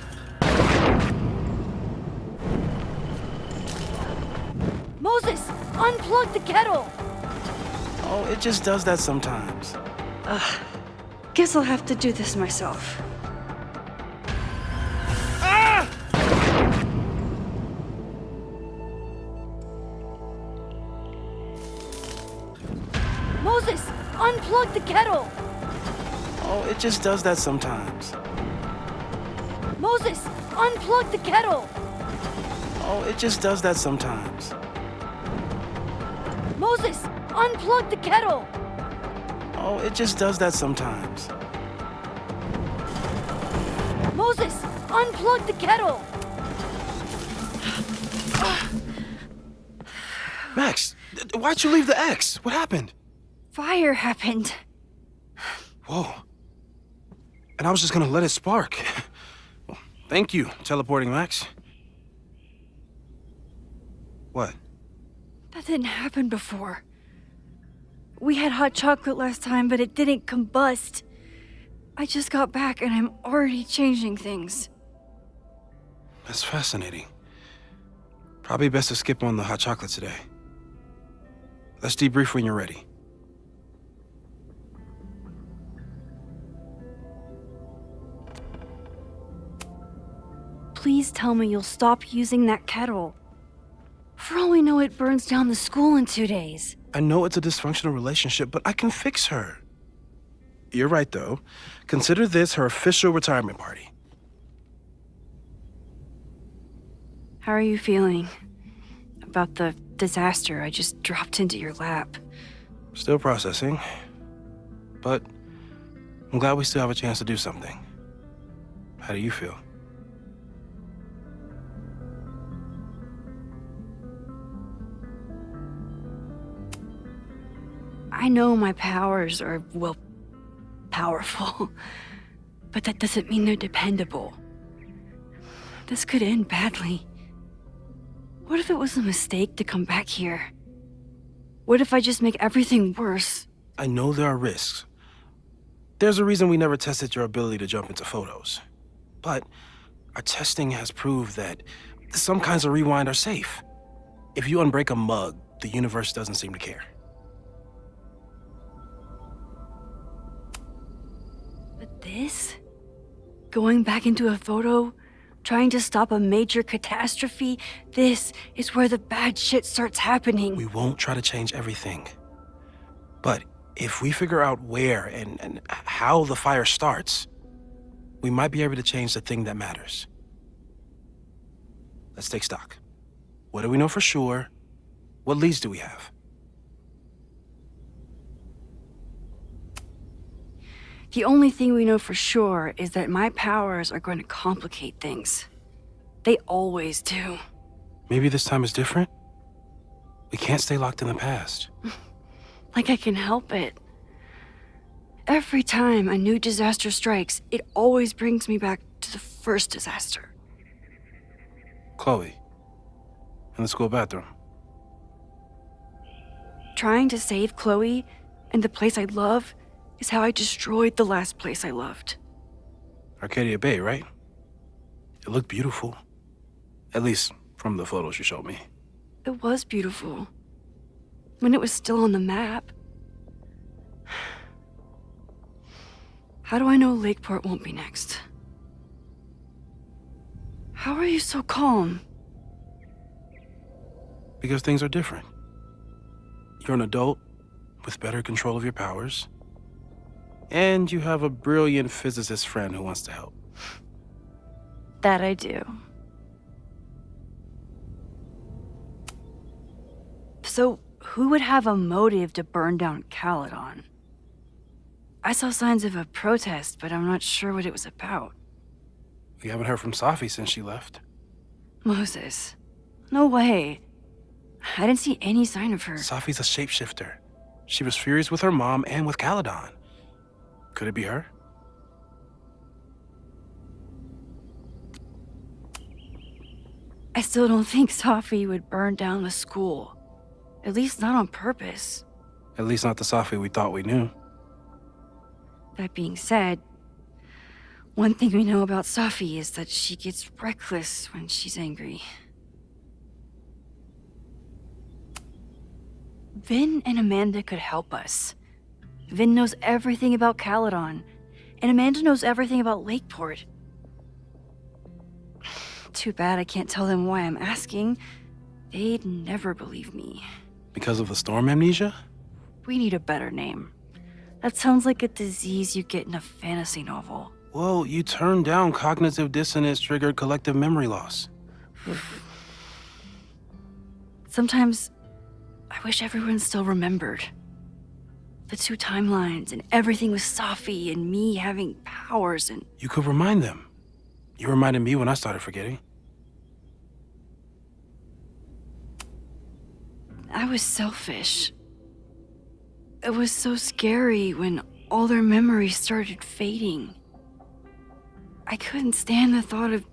Moses, unplug the kettle! Oh, it just does that sometimes. Guess I'll have to do this myself. Ah! Moses, unplug the kettle! Oh, it just does that sometimes. Moses, unplug the kettle! Oh, it just does that sometimes. Moses, unplug the kettle! Oh, it just does that sometimes. Moses, unplug the kettle! Max, why'd you leave the X? What happened? Fire happened. Whoa. And I was just gonna let it spark. Well, thank you, teleporting Max. What? That didn't happen before. We had hot chocolate last time, but it didn't combust. I just got back and I'm already changing things. That's fascinating. Probably best to skip on the hot chocolate today. Let's debrief when you're ready. Please tell me you'll stop using that kettle. For all we know, it burns down the school in 2 days. I know it's a dysfunctional relationship, but I can fix her. You're right, though. Consider this her official retirement party. How are you feeling about the disaster I just dropped into your lap? Still processing, but I'm glad we still have a chance to do something. How do you feel? I know my powers are, well, powerful, but that doesn't mean they're dependable. This could end badly. What if it was a mistake to come back here? What if I just make everything worse? I know there are risks. There's a reason we never tested your ability to jump into photos. But our testing has proved that some kinds of rewind are safe. If you unbreak a mug, the universe doesn't seem to care. But this? Going back into a photo? Trying to stop a major catastrophe? This is where the bad shit starts happening. We won't try to change everything. But if we figure out where and how the fire starts, we might be able to change the thing that matters. Let's take stock. What do we know for sure? What leads do we have? The only thing we know for sure is that my powers are going to complicate things. They always do. Maybe this time is different? We can't stay locked in the past. Like I can help it. Every time a new disaster strikes, it always brings me back to the first disaster. Chloe, in the school bathroom. Trying to save Chloe and the place I love is how I destroyed the last place I loved. Arcadia Bay, right? It looked beautiful. At least from the photos you showed me. It was beautiful. When it was still on the map. How do I know Lakeport won't be next? How are you so calm? Because things are different. You're an adult with better control of your powers. And you have a brilliant physicist friend who wants to help. That I do. So, who would have a motive to burn down Caledon? I saw signs of a protest, but I'm not sure what it was about. We haven't heard from Safi since she left. Moses. No way. I didn't see any sign of her. Safi's a shapeshifter. She was furious with her mom and with Caledon. Could it be her? I still don't think Safi would burn down the school. At least not on purpose. At least not the Safi we thought we knew. That being said, one thing we know about Safi is that she gets reckless when she's angry. Vin and Amanda could help us. Vin knows everything about Caledon, and Amanda knows everything about Lakeport. Too bad I can't tell them why I'm asking. They'd never believe me. Because of the storm amnesia? We need a better name. That sounds like a disease you get in a fantasy novel. Well, you turned down cognitive dissonance triggered collective memory loss. Sometimes, I wish everyone still remembered. The two timelines and everything with Safi and me having powers and... You could remind them. You reminded me when I started forgetting. I was selfish. It was so scary when all their memories started fading. I couldn't stand the thought of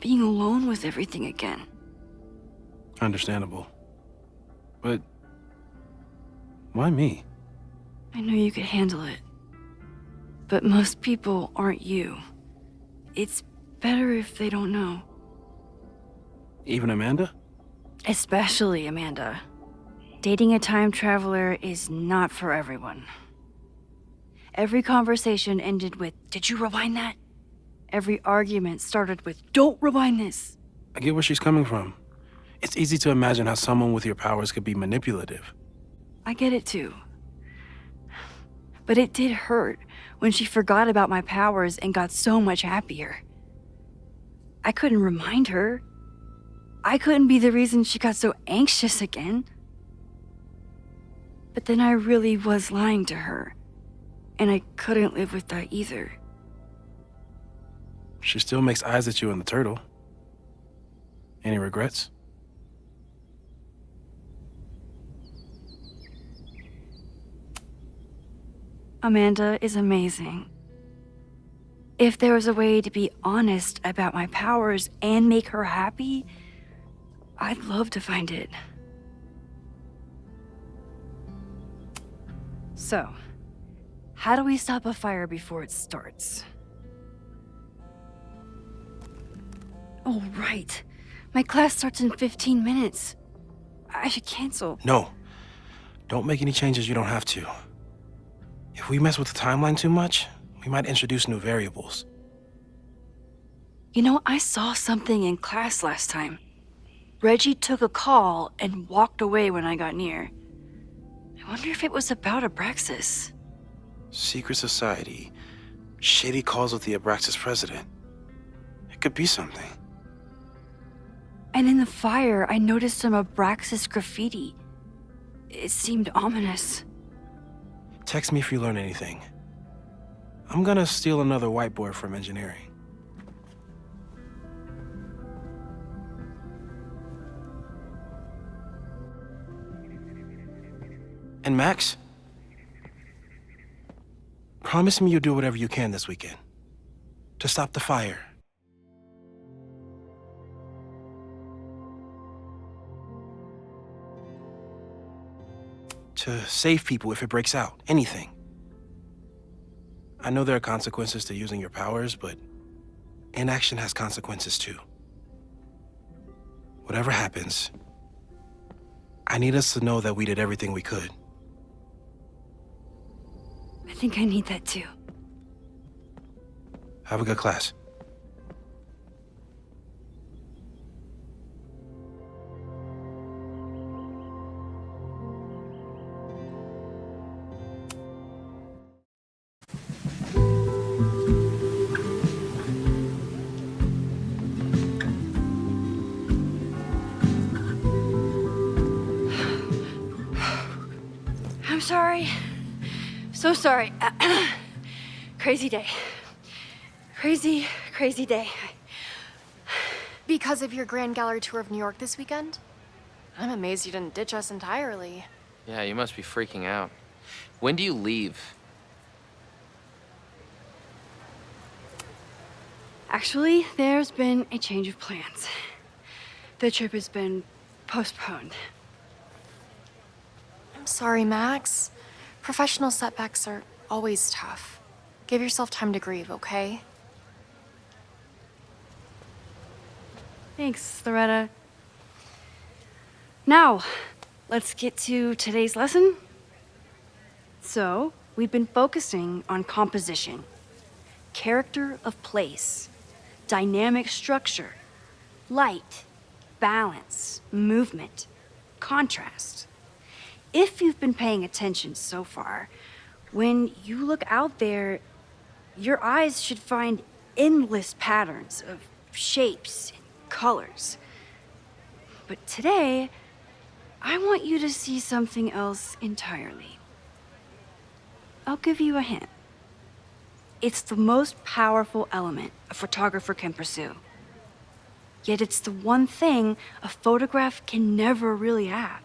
being alone with everything again. Understandable. But why me? I know you could handle it. But most people aren't you. It's better if they don't know. Even Amanda? Especially Amanda. Dating a time traveler is not for everyone. Every conversation ended with, "Did you rewind that?" Every argument started with, "Don't rewind this." I get where she's coming from. It's easy to imagine how someone with your powers could be manipulative. I get it too. But it did hurt when she forgot about my powers and got so much happier. I couldn't remind her. I couldn't be the reason she got so anxious again. But then I really was lying to her, and I couldn't live with that either. She still makes eyes at you and the turtle. Any regrets? Amanda is amazing. If there was a way to be honest about my powers and make her happy, I'd love to find it. So, how do we stop a fire before it starts? Oh, right. My class starts in 15 minutes. I should cancel. No. Don't make any changes you don't have to. If we mess with the timeline too much, we might introduce new variables. You know, I saw something in class last time. Reggie took a call and walked away when I got near. I wonder if it was about Abraxas. Secret society. Shady calls with the Abraxas president. It could be something. And in the fire, I noticed some Abraxas graffiti. It seemed ominous. Text me if you learn anything. I'm gonna steal another whiteboard from engineering. And Max? Promise me you'll do whatever you can this weekend to stop the fire. To save people if it breaks out. Anything. I know there are consequences to using your powers, but inaction has consequences too. Whatever happens, I need us to know that we did everything we could. I think I need that too. Have a good class. I'm sorry. So sorry. Crazy day. Crazy, crazy day. Because of your Grand Gallery tour of New York this weekend? I'm amazed you didn't ditch us entirely. Yeah, you must be freaking out. When do you leave? Actually, there's been a change of plans. The trip has been postponed. I'm sorry, Max. Professional setbacks are always tough. Give yourself time to grieve, okay? Thanks, Loretta. Now, let's get to today's lesson. So, we've been focusing on composition, character of place, dynamic structure, light, balance, movement, contrast. If you've been paying attention so far, when you look out there, your eyes should find endless patterns of shapes and colors. But today, I want you to see something else entirely. I'll give you a hint. It's the most powerful element a photographer can pursue. Yet it's the one thing a photograph can never really have.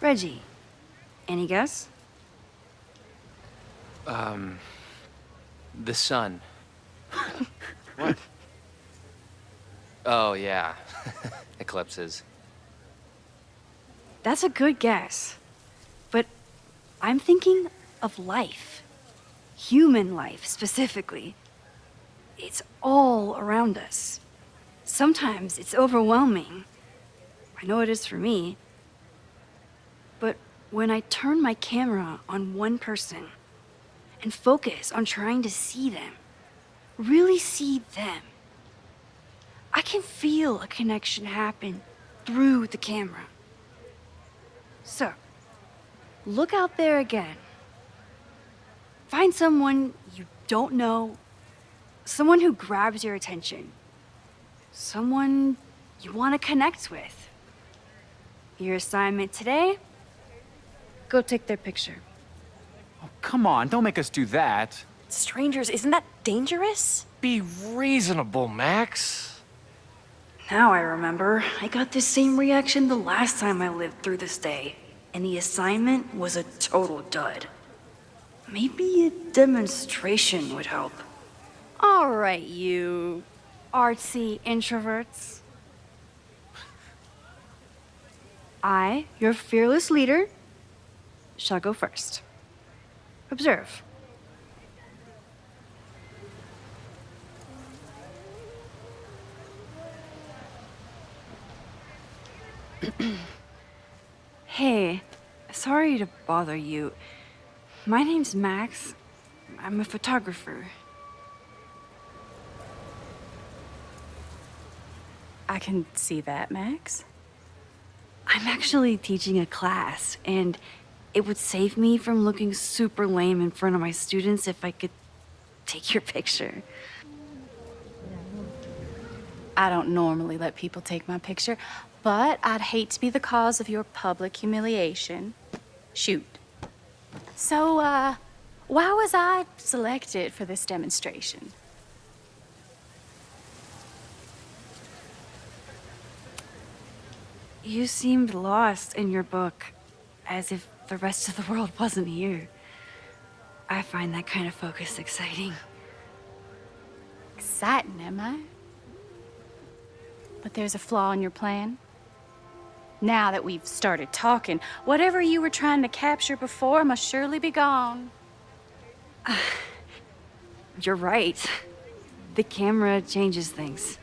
Reggie, any guess? The sun. What? Oh, yeah. Eclipses. That's a good guess. But I'm thinking of life. Human life, specifically. It's all around us. Sometimes it's overwhelming. I know it is for me. But when I turn my camera on one person and focus on trying to see them, really see them, I can feel a connection happen through the camera. So, look out there again. Find someone you don't know, someone who grabs your attention, someone you want to connect with. Your assignment today? Go take their picture. Oh, come on, don't make us do that. Strangers, isn't that dangerous? Be reasonable, Max. Now I remember, I got the same reaction the last time I lived through this day, and the assignment was a total dud. Maybe a demonstration would help. All right, you artsy introverts. I, your fearless leader, shall go first. Observe. Hey, sorry to bother you. My name's Max. I'm a photographer. I can see that, Max. I'm actually teaching a class, and it would save me from looking super lame in front of my students if I could take your picture. I don't normally let people take my picture, but I'd hate to be the cause of your public humiliation. Shoot. So, why was I selected for this demonstration? You seemed lost in your book, as if the rest of the world wasn't here. I find that kind of focus exciting. Exciting, am I? But there's a flaw in your plan. Now that we've started talking, whatever you were trying to capture before must surely be gone. You're right. The camera changes things.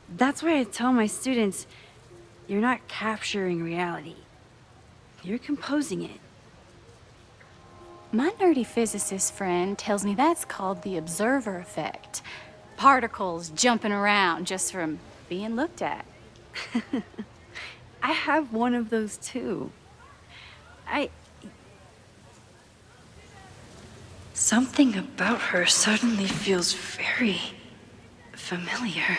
That's why I tell my students, you're not capturing reality. You're composing it. My nerdy physicist friend tells me that's called the observer effect. Particles jumping around just from being looked at. I have one of those too. Something about her suddenly feels very familiar.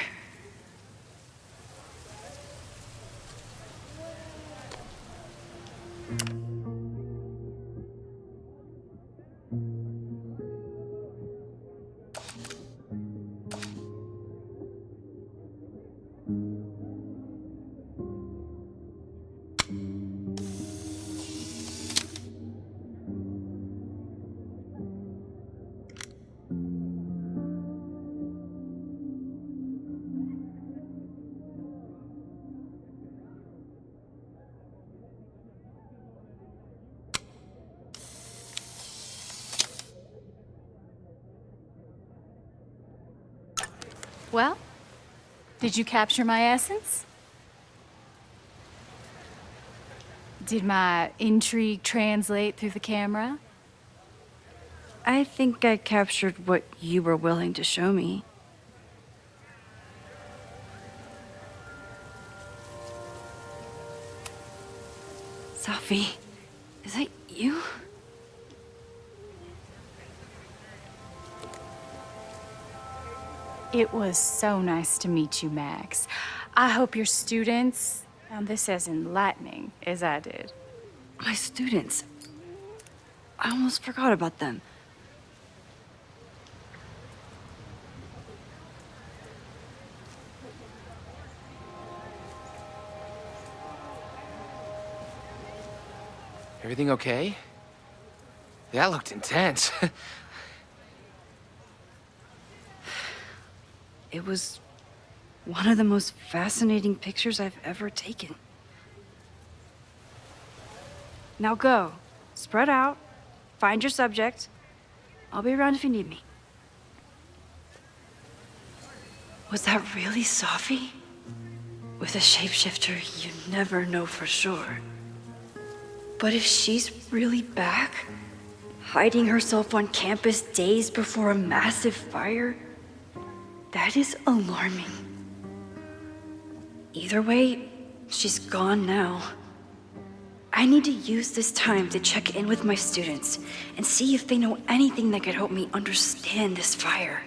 Well, did you capture my essence? Did my intrigue translate through the camera? I think I captured what you were willing to show me. Sophie, is that you? It was so nice to meet you, Max. I hope your students found this as enlightening as I did. My students. I almost forgot about them. Everything okay? That looked intense. It was one of the most fascinating pictures I've ever taken. Now go. Spread out. Find your subject. I'll be around if you need me. Was that really Safi? With a shapeshifter, you never know for sure. But if she's really back, hiding herself on campus days before a massive fire, that is alarming. Either way, she's gone now. I need to use this time to check in with my students and see if they know anything that could help me understand this fire.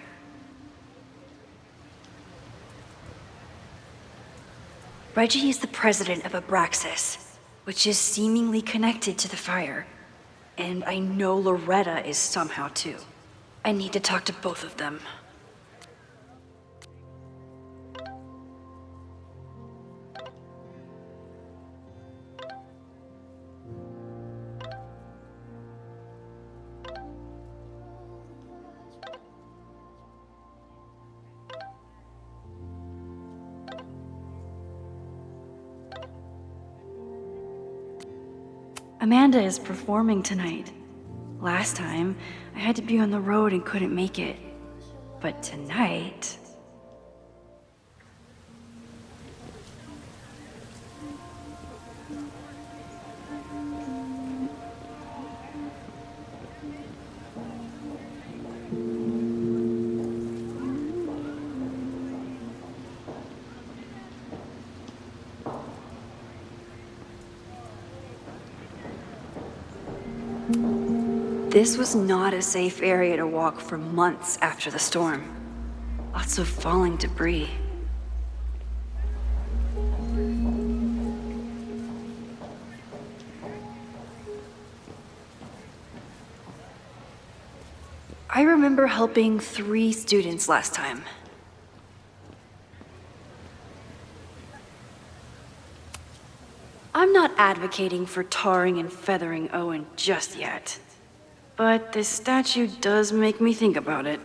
Reggie is the president of Abraxas, which is seemingly connected to the fire. And I know Loretta is somehow too. I need to talk to both of them. Amanda is performing tonight. Last time, I had to be on the road and couldn't make it. But tonight... This was not a safe area to walk for months after the storm. Lots of falling debris. I remember helping 3 students last time. I'm not advocating for tarring and feathering Owen just yet. But this statue does make me think about it.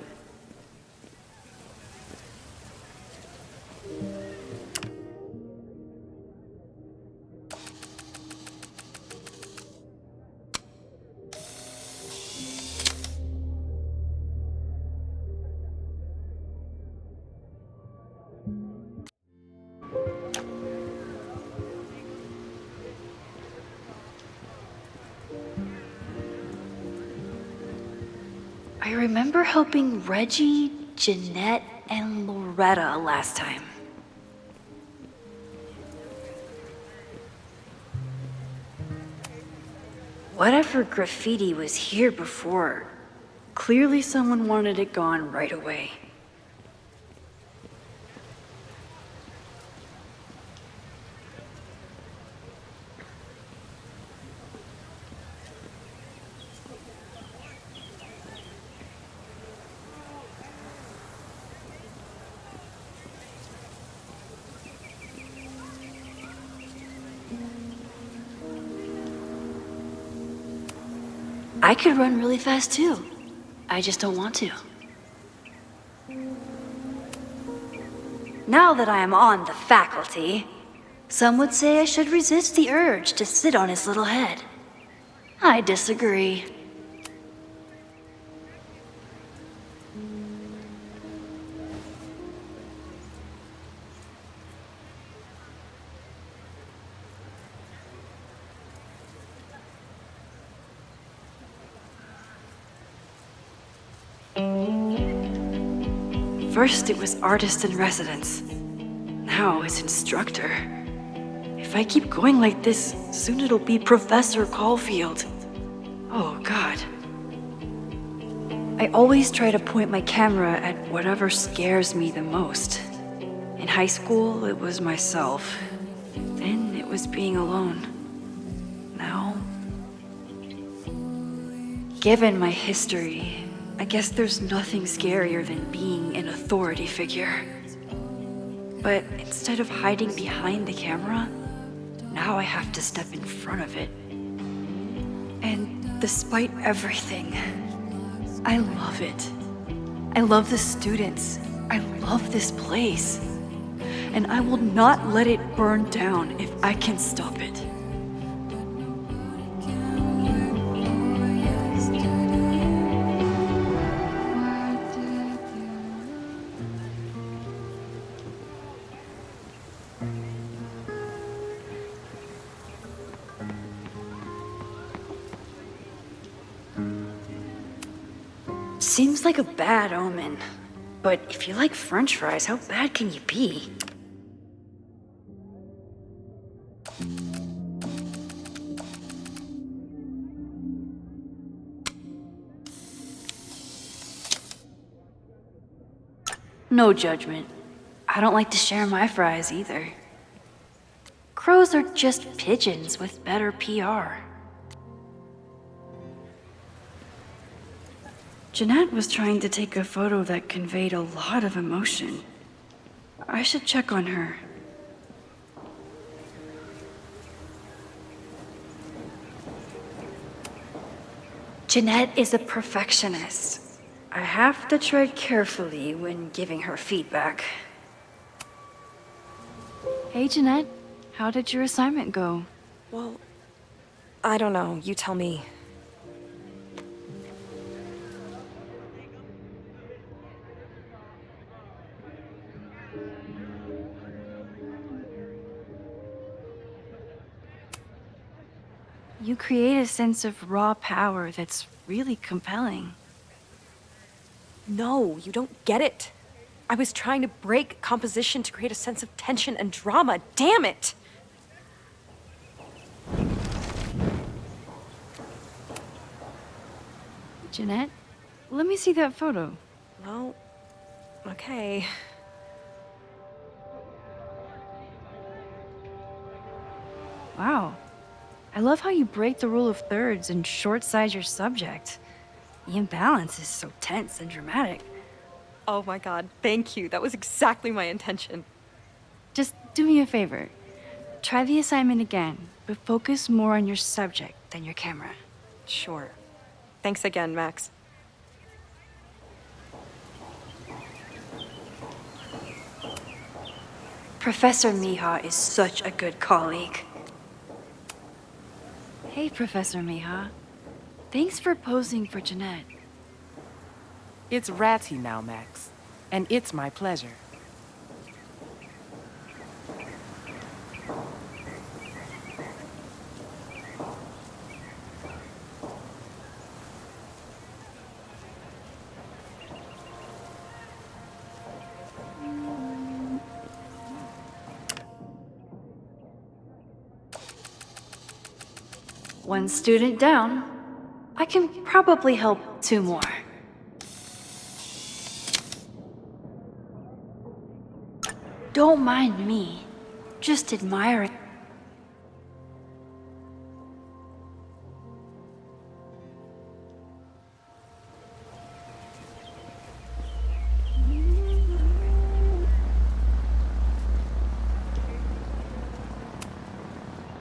I remember helping Reggie, Jeanette, and Loretta last time. Whatever graffiti was here before, clearly someone wanted it gone right away. I could run really fast too. I just don't want to. Now that I am on the faculty, some would say I should resist the urge to sit on his little head. I disagree. First it was artist in residence. Now it's instructor. If I keep going like this, soon it'll be Professor Caulfield. Oh God. I always try to point my camera at whatever scares me the most. In high school, it was myself. Then it was being alone. Now, given my history, I guess there's nothing scarier than being an authority figure. But instead of hiding behind the camera, now I have to step in front of it. And despite everything, I love it. I love the students. I love this place. And I will not let it burn down if I can stop it. Seems like a bad omen. But if you like French fries, how bad can you be? No judgment. I don't like to share my fries either. Crows are just pigeons with better PR. Jeanette was trying to take a photo that conveyed a lot of emotion. I should check on her. Jeanette is a perfectionist. I have to tread carefully when giving her feedback. Hey, Jeanette. How did your assignment go? Well, I don't know. You tell me. You create a sense of raw power that's really compelling. No, you don't get it. I was trying to break composition to create a sense of tension and drama. Damn it! Jeanette, let me see that photo. Well, okay. Wow. I love how you break the rule of thirds and short-size your subject. The imbalance is so tense and dramatic. Oh my god, thank you. That was exactly my intention. Just do me a favor. Try the assignment again, but focus more on your subject than your camera. Sure. Thanks again, Max. Professor Mija is such a good colleague. Hey, Professor Mija. Thanks for posing for Jeanette. It's Ratty now, Max. And it's my pleasure. One student down. I can probably help 2 more. Don't mind me. Just admiring.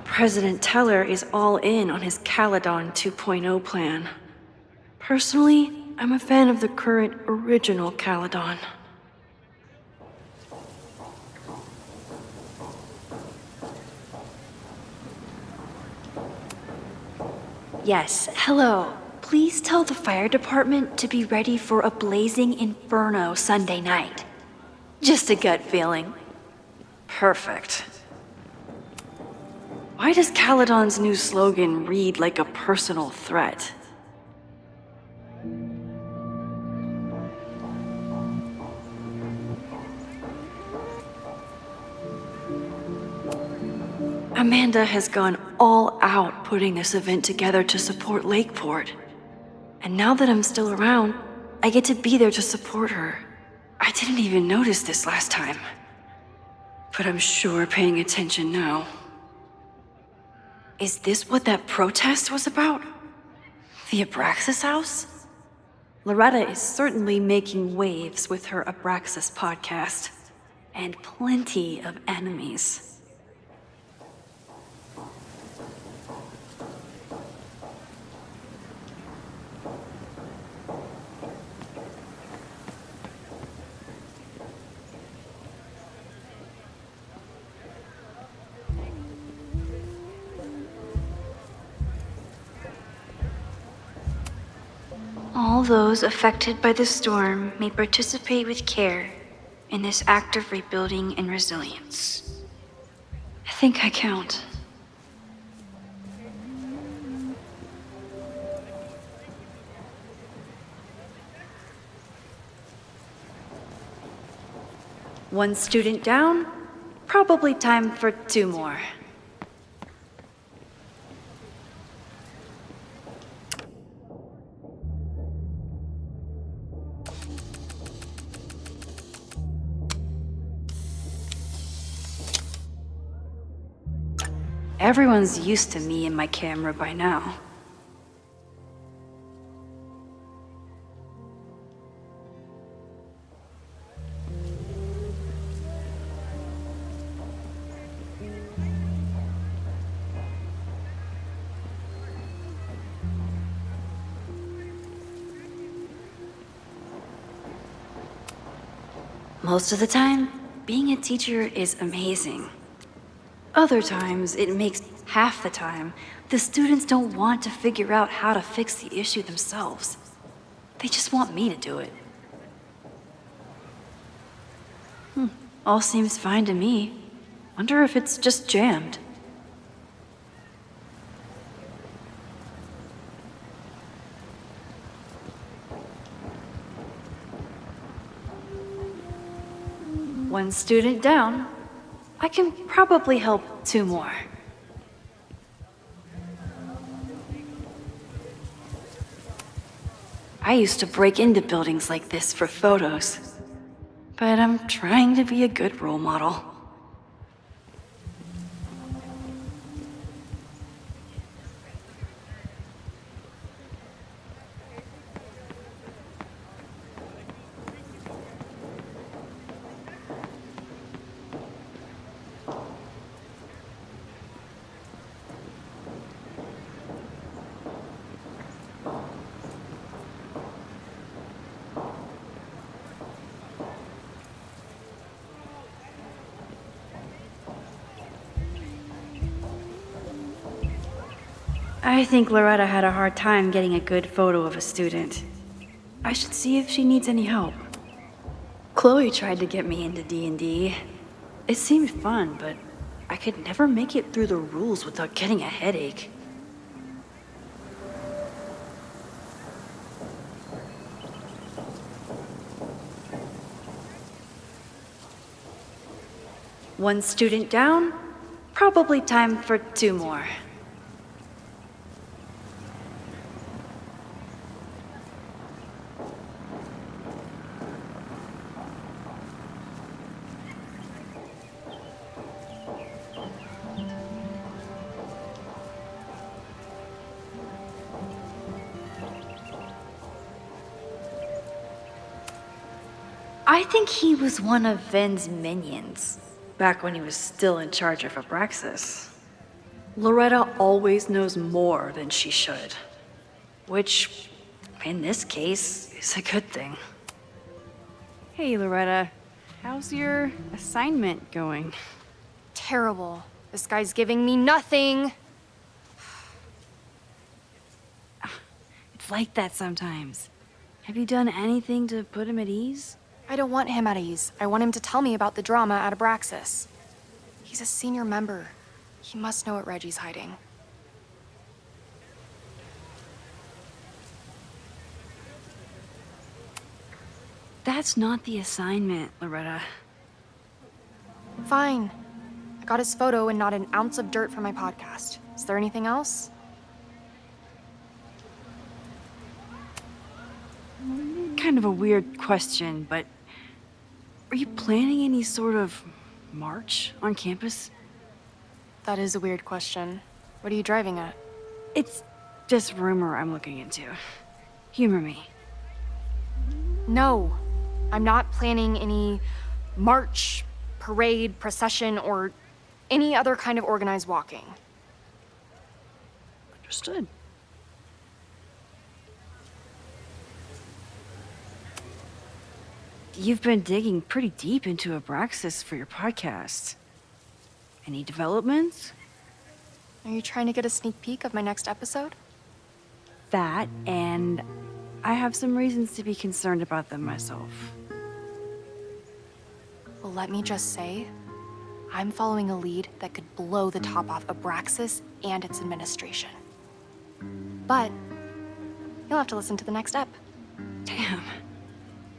President Teller is all in on his Caledon 2.0 plan. Personally, I'm a fan of the current original Caledon. Yes, hello. Please tell the fire department to be ready for a blazing inferno Sunday night. Just a gut feeling. Perfect. Why does Caledon's new slogan read like a personal threat? Amanda has gone all out putting this event together to support Lakeport. And now that I'm still around, I get to be there to support her. I didn't even notice this last time. But I'm sure paying attention now. Is this what that protest was about? The Abraxas house? Loretta is certainly making waves with her Abraxas podcast. And plenty of enemies. All those affected by the storm may participate with care in this act of rebuilding and resilience. I think I count. One student down, probably time for 2 more. Everyone's used to me and my camera by now. Most of the time, being a teacher is amazing. Other times, it makes half the time the students don't want to figure out how to fix the issue themselves. They just want me to do it. All seems fine to me. Wonder if it's just jammed. One student down. I can probably help 2 more. I used to break into buildings like this for photos, but I'm trying to be a good role model. I think Loretta had a hard time getting a good photo of a student. I should see if she needs any help. Chloe tried to get me into D&D. It seemed fun, but I could never make it through the rules without getting a headache. One student down, probably time for 2 more. I think he was one of Ven's minions, back when he was still in charge of Abraxas. Loretta always knows more than she should, which, in this case, is a good thing. Hey, Loretta. How's your assignment going? Terrible. This guy's giving me nothing. It's like that sometimes. Have you done anything to put him at ease? I don't want him at ease. I want him to tell me about the drama at Abraxas. He's a senior member. He must know what Reggie's hiding. That's not the assignment, Loretta. Fine. I got his photo and not an ounce of dirt for my podcast. Is there anything else? Kind of a weird question, but are you planning any sort of march on campus? That is a weird question. What are you driving at? It's just rumor I'm looking into. Humor me. No, I'm not planning any march, parade, procession, or any other kind of organized walking. Understood. You've been digging pretty deep into Abraxas for your podcast. Any developments? Are you trying to get a sneak peek of my next episode? That, and I have some reasons to be concerned about them myself. Well, let me just say, I'm following a lead that could blow the top off Abraxas and its administration. But you'll have to listen to the next ep. Damn.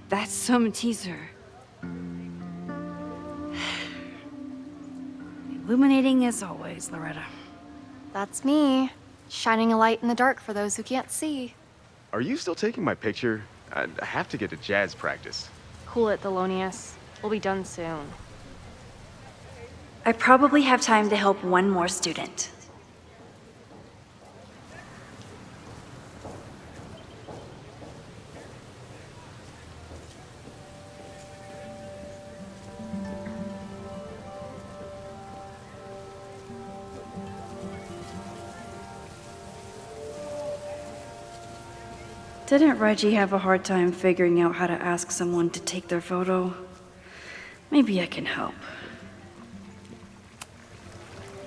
That's some teaser. Illuminating as always, Loretta. That's me, shining a light in the dark for those who can't see. Are you still taking my picture? I have to get to jazz practice. Cool it, Thelonious. We'll be done soon. I probably have time to help one more student. Didn't Reggie have a hard time figuring out how to ask someone to take their photo? Maybe I can help.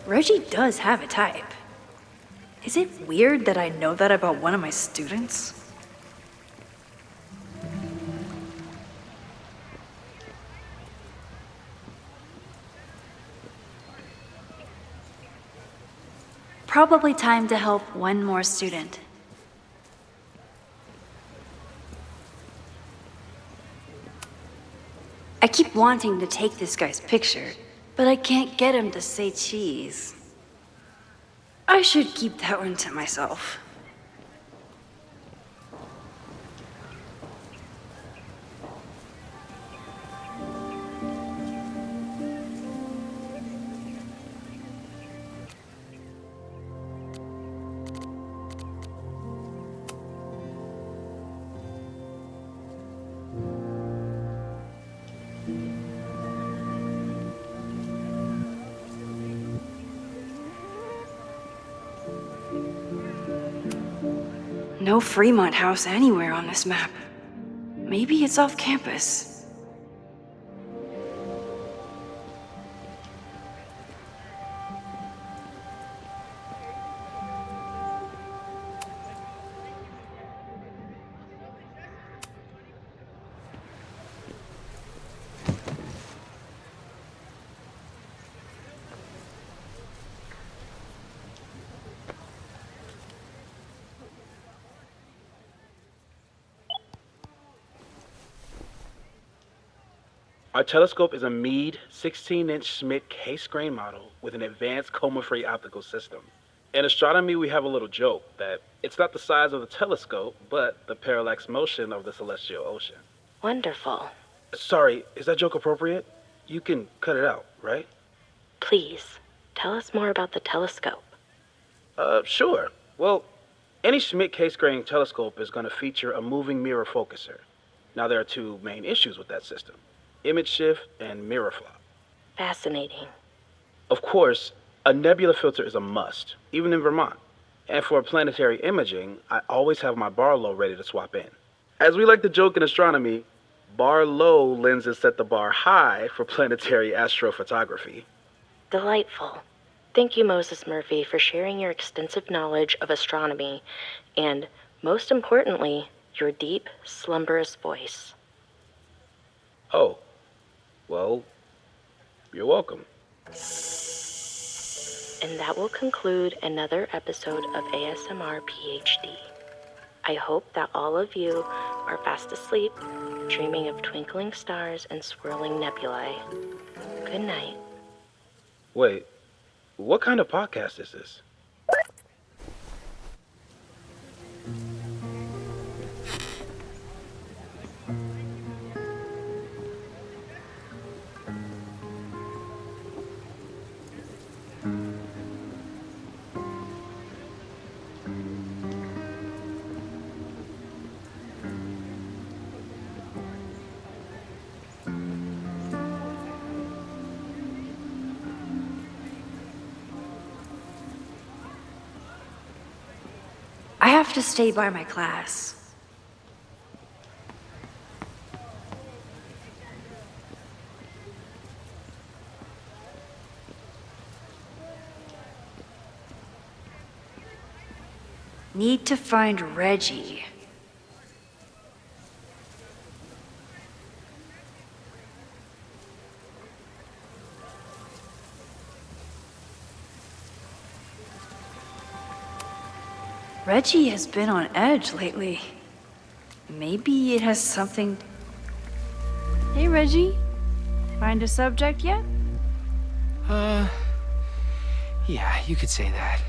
Reggie does have a type. Is it weird that I know that about one of my students? Probably time to help one more student. I keep wanting to take this guy's picture, but I can't get him to say cheese. I should keep that one to myself. No Fremont House anywhere on this map. Maybe it's off campus. Our telescope is a Meade 16-inch Schmidt case-grain model with an advanced coma-free optical system. In astronomy, we have a little joke that it's not the size of the telescope, but the parallax motion of the celestial ocean. Wonderful. Sorry, is that joke appropriate? You can cut it out, right? Please, tell us more about the telescope. Sure. Well, any Schmidt case-grain telescope is going to feature a moving mirror focuser. Now, there are two main issues with that system: image shift and mirror flop. Fascinating. Of course, a nebula filter is a must, even in Vermont. And for planetary imaging, I always have my bar low ready to swap in. As we like to joke in astronomy, bar low lenses set the bar high for planetary astrophotography. Delightful. Thank you, Moses Murphy, for sharing your extensive knowledge of astronomy and, most importantly, your deep, slumberous voice. Oh, well, you're welcome. And that will conclude another episode of ASMR PhD. I hope that all of you are fast asleep, dreaming of twinkling stars and swirling nebulae. Good night. Wait, what kind of podcast is this? I have to stay by my class. Need to find Reggie. Reggie has been on edge lately. Maybe it has something... Hey, Reggie. Find a subject yet? Yeah, you could say that.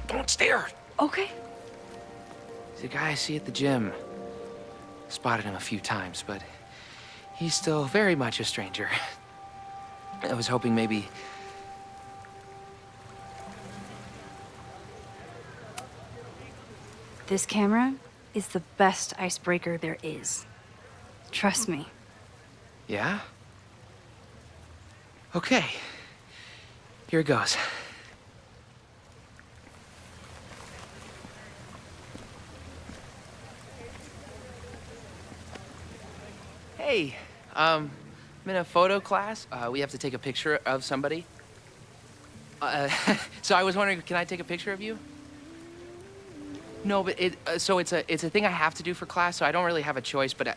Don't stare! Okay. He's a guy I see at the gym. Spotted him a few times, but he's still very much a stranger. I was hoping maybe... This camera is the best icebreaker there is. Trust me. Yeah? Okay. Here goes. Hey, I'm in a photo class. We have to take a picture of somebody. So I was wondering, can I take a picture of you? No, but it's a thing I have to do for class, so I don't really have a choice, but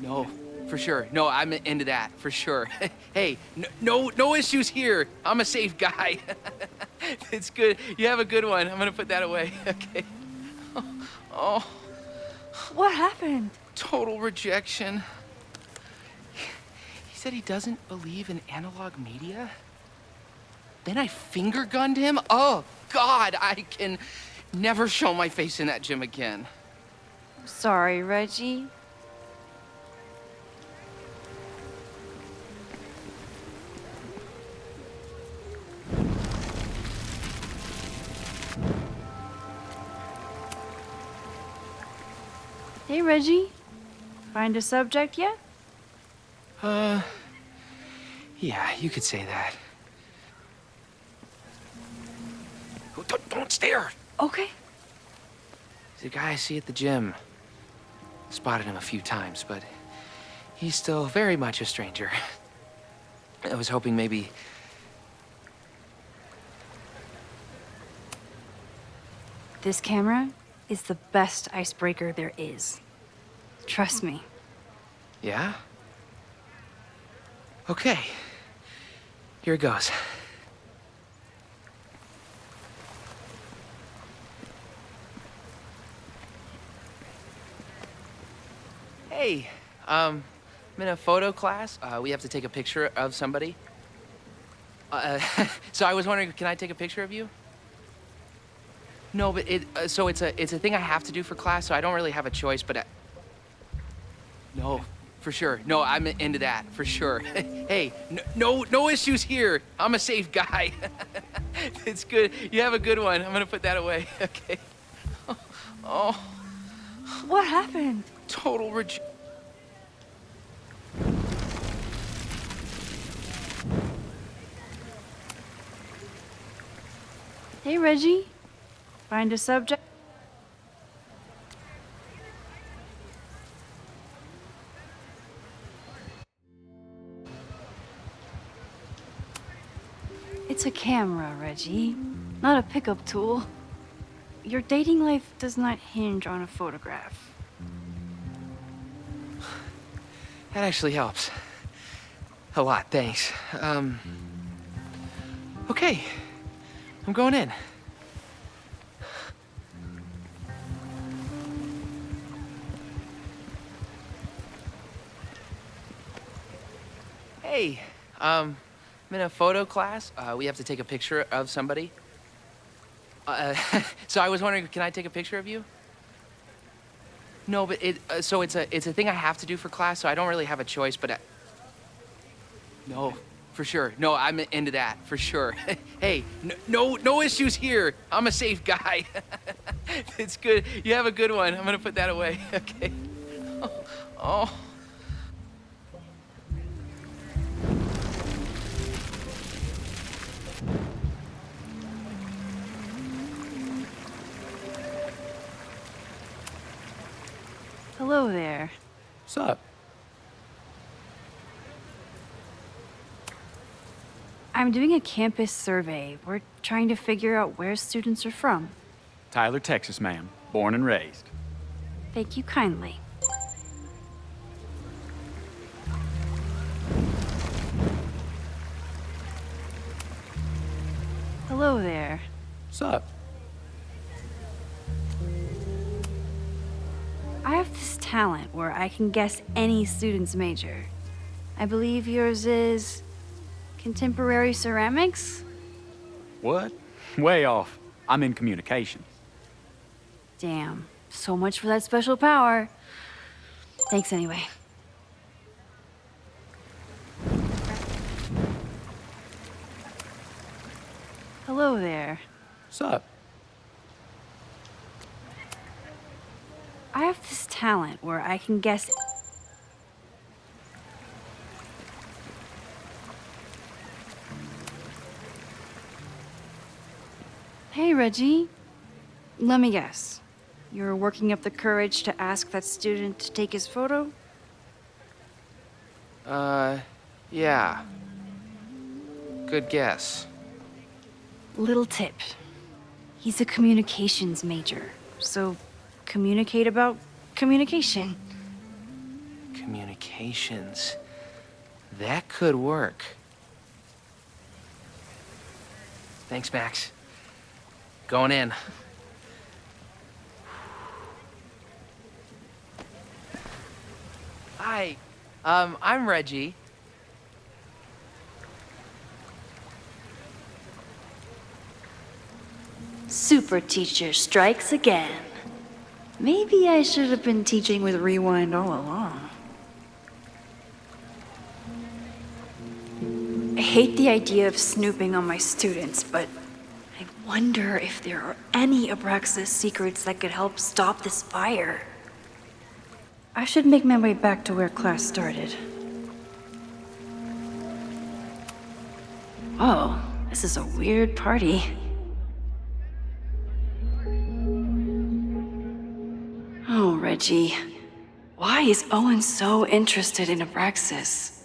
no, for sure. No, I'm into that, for sure. Hey, no issues here. I'm a safe guy. It's good. You have a good one. I'm gonna put that away, okay? Oh. What happened? Total rejection. He said he doesn't believe in analog media. Then I finger gunned him? Oh, God, I can never show my face in that gym again. Sorry, Reggie. Hey, Reggie. Find a subject yet? Yeah, you could say that. Don't stare! Okay. He's a guy I see at the gym. Spotted him a few times, but he's still very much a stranger. I was hoping maybe... This camera is the best icebreaker there is. Trust me. Yeah? Okay. Here goes. Hey, I'm in a photo class. We have to take a picture of somebody. So I was wondering, can I take a picture of you? No, but it's a thing I have to do for class, so I don't really have a choice, but no, for sure. No, I'm into that, for sure. Hey, no issues here. I'm a safe guy. It's good. You have a good one. I'm gonna put that away, okay? Oh. What happened? Total rejection. Hey, Reggie. Find a subject? It's a camera, Reggie, not a pickup tool. Your dating life does not hinge on a photograph. That actually helps. A lot, thanks. Okay. I'm going in. Hey, I'm in a photo class. We have to take a picture of somebody. So I was wondering, can I take a picture of you? No, but it's a thing I have to do for class, so I don't really have a choice, but no, for sure. No, I'm into that, for sure. Hey, no issues here. I'm a safe guy. It's good. You have a good one. I'm gonna put that away, okay? Oh. Hello there. What's up? I'm doing a campus survey. We're trying to figure out where students are from. Tyler, Texas, ma'am. Born and raised. Thank you kindly. Hello there. What's up? I have this talent where I can guess any student's major. I believe yours is contemporary ceramics? What? Way off. I'm in communication. Damn, so much for that special power. Thanks anyway. Hello there. What's up? I have this talent where I can guess. Hey, Reggie. Let me guess. You're working up the courage to ask that student to take his photo? Yeah. Good guess. Little tip. He's a communications major, so communicate about communication. Communications. That could work. Thanks, Max. Going in. Hi, I'm Reggie. Super teacher strikes again. Maybe I should have been teaching with Rewind all along. I hate the idea of snooping on my students, but I wonder if there are any Abraxas secrets that could help stop this fire. I should make my way back to where class started. Oh, this is a weird party. Oh, Reggie. Why is Owen so interested in Abraxas?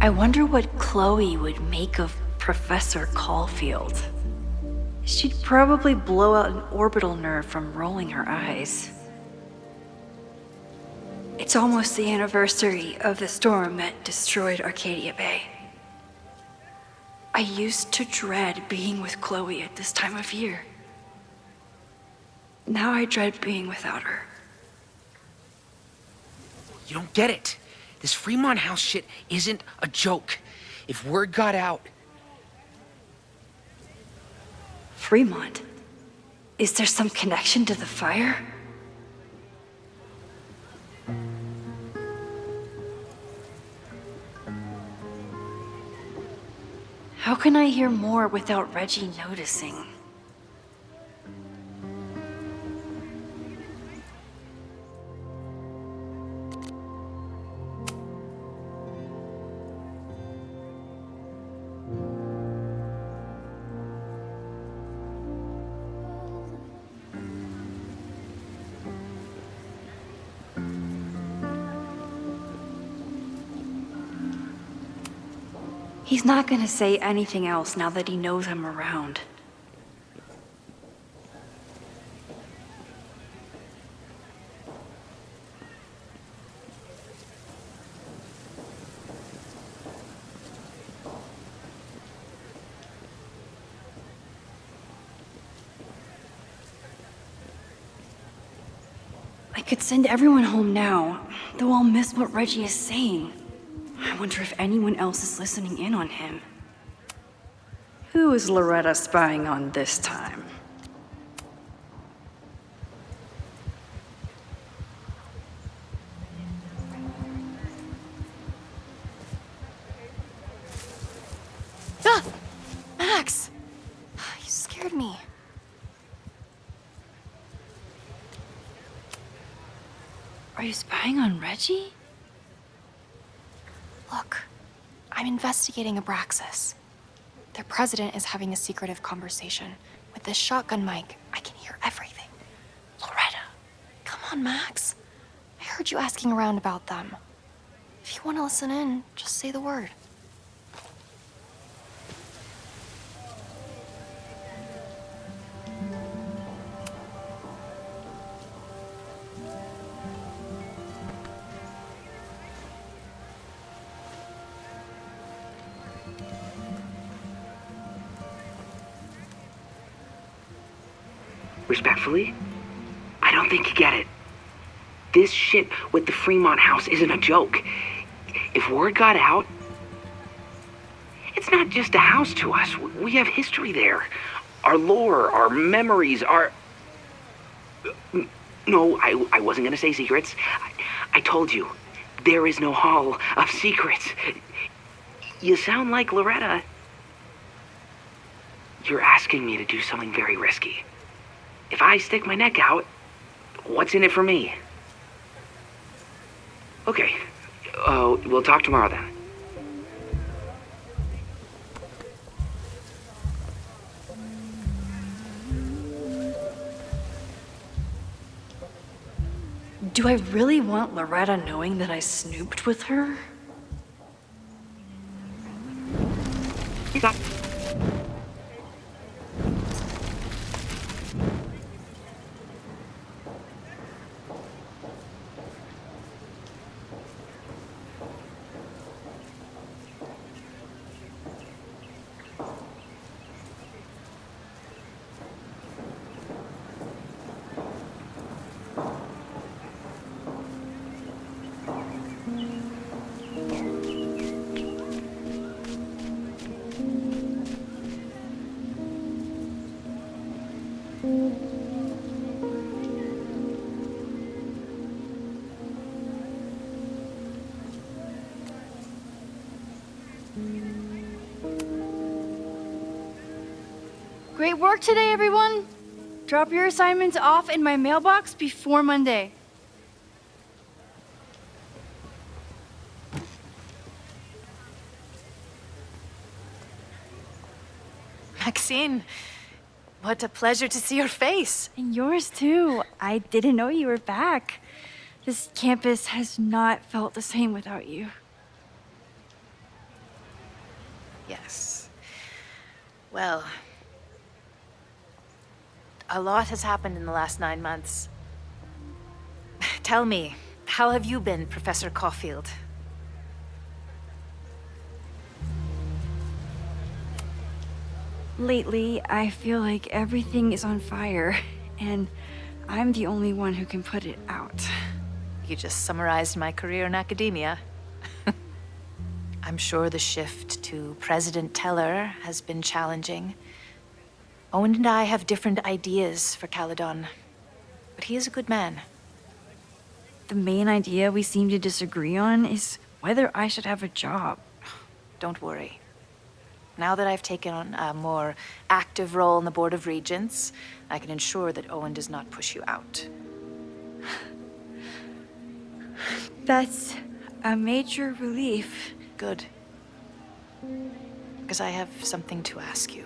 I wonder what Chloe would make of Professor Caulfield. She'd probably blow out an orbital nerve from rolling her eyes. It's almost the anniversary of the storm that destroyed Arcadia Bay. I used to dread being with Chloe at this time of year. Now I dread being without her. You don't get it. This Fremont House shit isn't a joke. If word got out... Fremont? Is there some connection to the fire? How can I hear more without Reggie noticing? He's not gonna say anything else now that he knows I'm around. I could send everyone home now, though I'll miss what Reggie is saying. I wonder if anyone else is listening in on him. Who is Loretta spying on this time? Ah! Max! You scared me. Are you spying on Reggie? Look, I'm investigating Abraxas. Their president is having a secretive conversation. With this shotgun mic, I can hear everything. Loretta, come on, Max. I heard you asking around about them. If you want to listen in, just say the word. Respectfully, I don't think you get it. This shit with the Fremont house isn't a joke. If word got out, it's not just a house to us. We have history there. Our lore, our memories, our... No, I wasn't gonna say secrets. I told you, there is no hall of secrets. You sound like Loretta. You're asking me to do something very risky. If I stick my neck out, what's in it for me? Okay. We'll talk tomorrow then. Do I really want Loretta knowing that I snooped with her? Great work today, everyone. Drop your assignments off in my mailbox before Monday. Maxine, what a pleasure to see your face. And yours too. I didn't know you were back. This campus has not felt the same without you. Yes. Well, a lot has happened in the last 9 months. Tell me, how have you been, Professor Caulfield? Lately, I feel like everything is on fire, and I'm the only one who can put it out. You just summarized my career in academia. I'm sure the shift to President Teller has been challenging. Owen and I have different ideas for Caledon, but he is a good man. The main idea we seem to disagree on is whether I should have a job. Don't worry. Now that I've taken on a more active role in the Board of Regents, I can ensure that Owen does not push you out. That's a major relief. Good. Because I have something to ask you.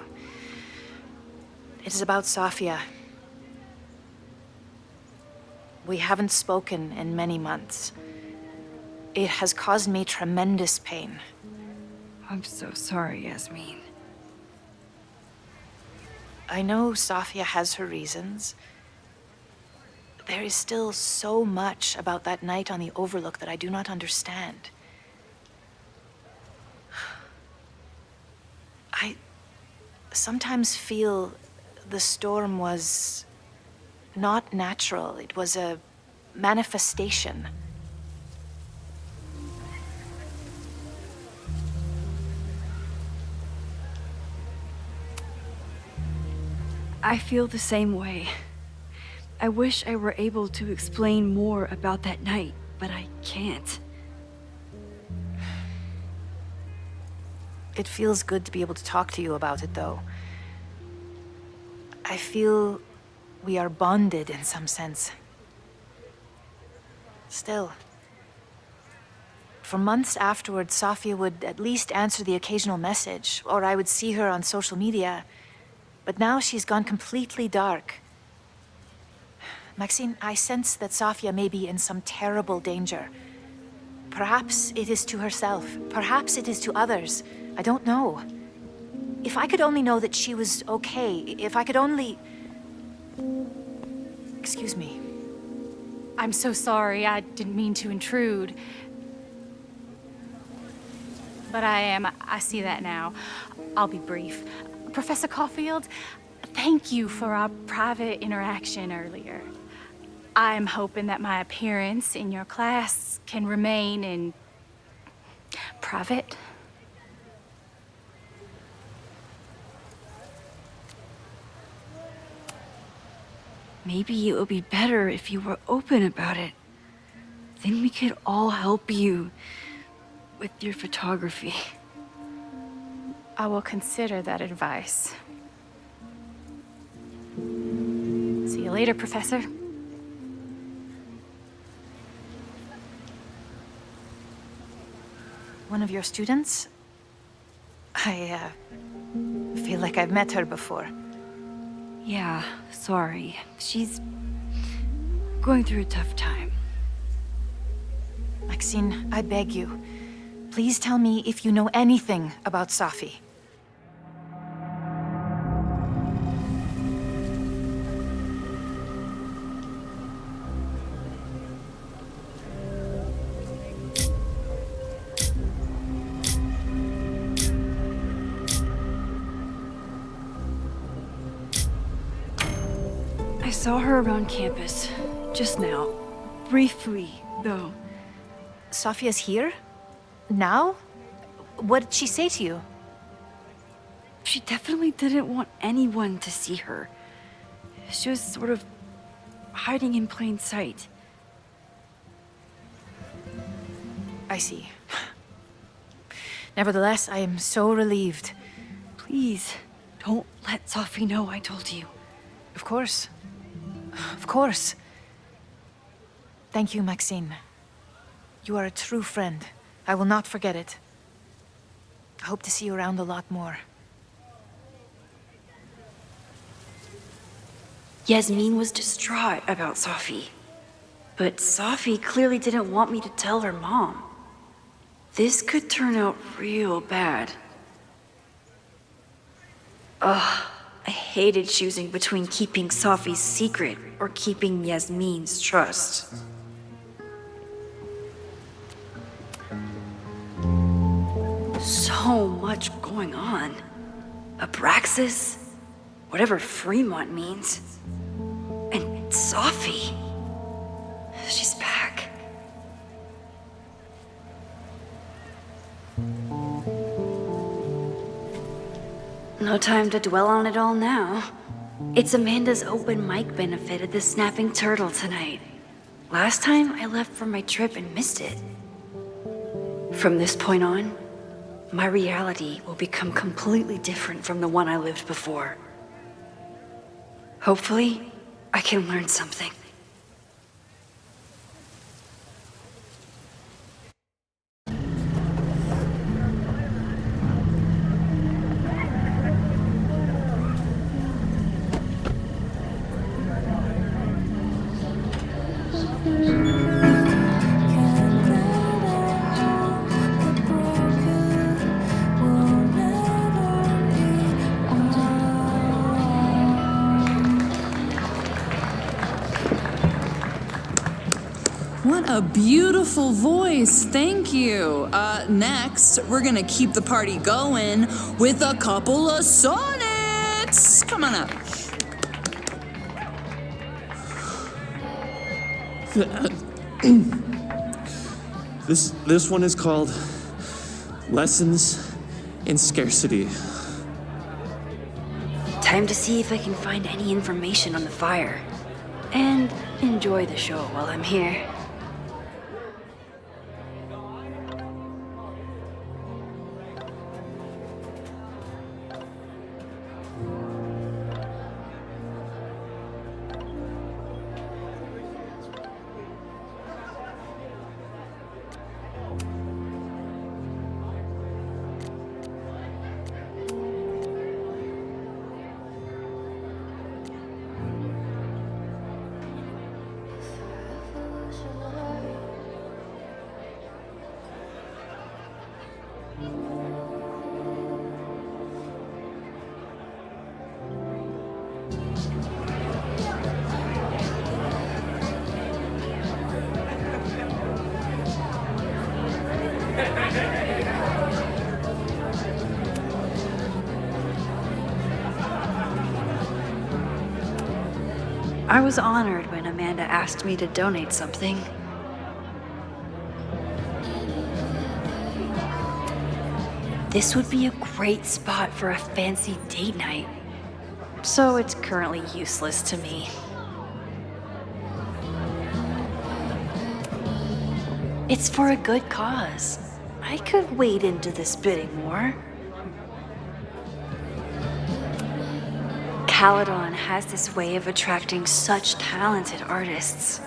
It is about Safia. We haven't spoken in many months. It has caused me tremendous pain. I'm so sorry, Yasmin. I know Safia has her reasons. There is still so much about that night on the Overlook that I do not understand. I sometimes feel the storm was not natural. It was a manifestation. I feel the same way. I wish I were able to explain more about that night, but I can't. It feels good to be able to talk to you about it, though. I feel we are bonded in some sense. Still. For months afterwards, Sofia would at least answer the occasional message, or I would see her on social media. But now she's gone completely dark. Maxine, I sense that Sofia may be in some terrible danger. Perhaps it is to herself. Perhaps it is to others. I don't know. If I could only know that she was okay, if I could only... Excuse me. I'm so sorry. I didn't mean to intrude. But I see that now. I'll be brief. Professor Caulfield, thank you for our private interaction earlier. I'm hoping that my appearance in your class can remain in private. Maybe it would be better if you were open about it. Then we could all help you with your photography. I will consider that advice. See you later, Professor. One of your students? I feel like I've met her before. Yeah, sorry. She's going through a tough time. Maxine, I beg you. Please tell me if you know anything about Safi. I saw her around campus just now. Briefly, though. Sofia's here? Now? What did she say to you? She definitely didn't want anyone to see her. She was sort of hiding in plain sight. I see. Nevertheless, I am so relieved. Please, don't let Safi know I told you. Of course. Of course. Thank you, Maxine. You are a true friend. I will not forget it. I hope to see you around a lot more. Yasmin was distraught about Safi. But Safi clearly didn't want me to tell her mom. This could turn out real bad. Ugh, I hated choosing between keeping Safi's secret or keeping Yasmin's trust. So much going on. Abraxas, whatever Fremont means. And Safi. She's back. No time to dwell on it all now. It's Amanda's open mic benefit at the Snapping Turtle tonight. Last time I left for my trip and missed it. From this point on, my reality will become completely different from the one I lived before. Hopefully, I can learn something. What a beautiful voice. Thank you. Next, we're gonna keep the party going with a couple of sonnets. Come on up. This one is called Lessons in Scarcity. Time to see if I can find any information on the fire. And enjoy the show while I'm here. I was honored when Amanda asked me to donate something. This would be a great spot for a fancy date night. So it's currently useless to me. It's for a good cause. I could wade into this bidding war. Caledon has this way of attracting such talented artists.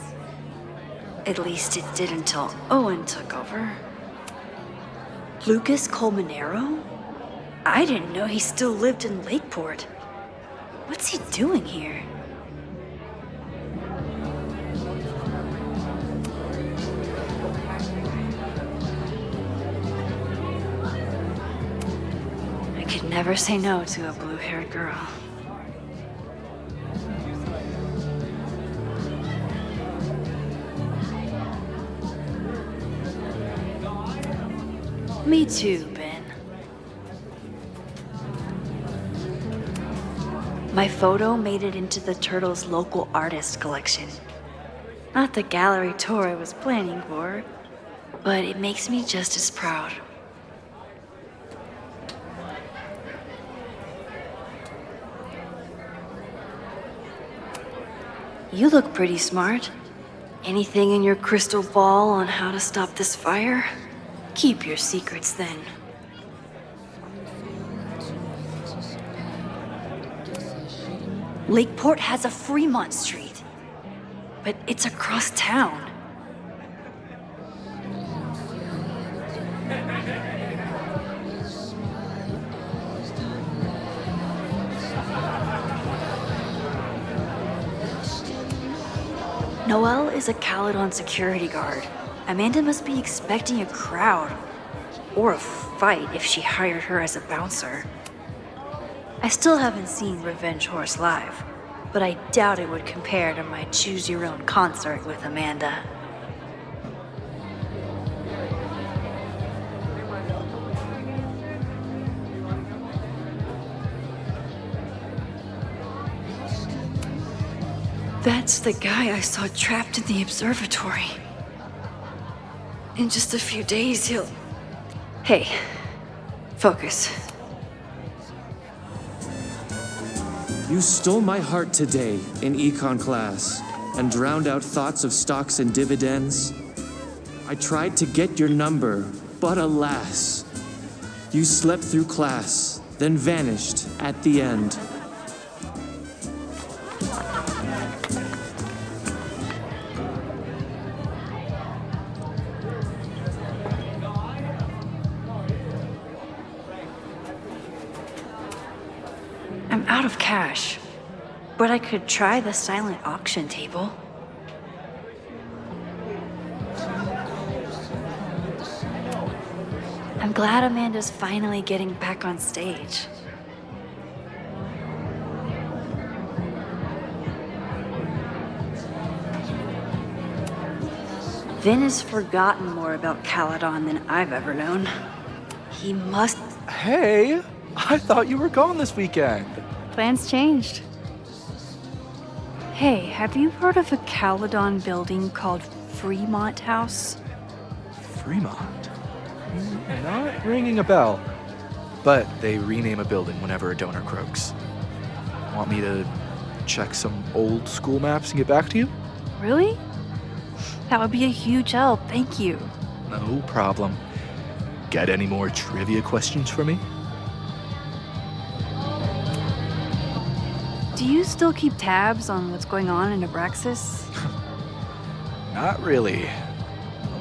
At least it did until Owen took over. Lucas Colmenero? I didn't know he still lived in Lakeport. What's he doing here? I could never say no to a blue-haired girl. Me too, Ben. My photo made it into the Turtles' local artist collection. Not the gallery tour I was planning for, but it makes me just as proud. You look pretty smart. Anything in your crystal ball on how to stop this fire? Keep your secrets then. Lakeport has a Fremont Street, but it's across town. Noelle is a Caledon security guard. Amanda must be expecting a crowd, or a fight if she hired her as a bouncer. I still haven't seen Revenge Horse live, but I doubt it would compare to my Choose Your Own concert with Amanda. That's the guy I saw trapped in the observatory. In just a few days, he'll... Hey, focus. You stole my heart today in econ class and drowned out thoughts of stocks and dividends. I tried to get your number, but alas, you slept through class, then vanished at the end. I'm out of cash, but I could try the silent auction table. I'm glad Amanda's finally getting back on stage. Vin has forgotten more about Caledon than I've ever known. He must... Hey, I thought you were gone this weekend. Plans changed. Hey, have you heard of a Caledon building called Fremont House? Fremont? Not ringing a bell. But they rename a building whenever a donor croaks. Want me to check some old school maps and get back to you? Really? That would be a huge help, thank you. No problem. Got any more trivia questions for me? Do you still keep tabs on what's going on in Abraxas? Not really.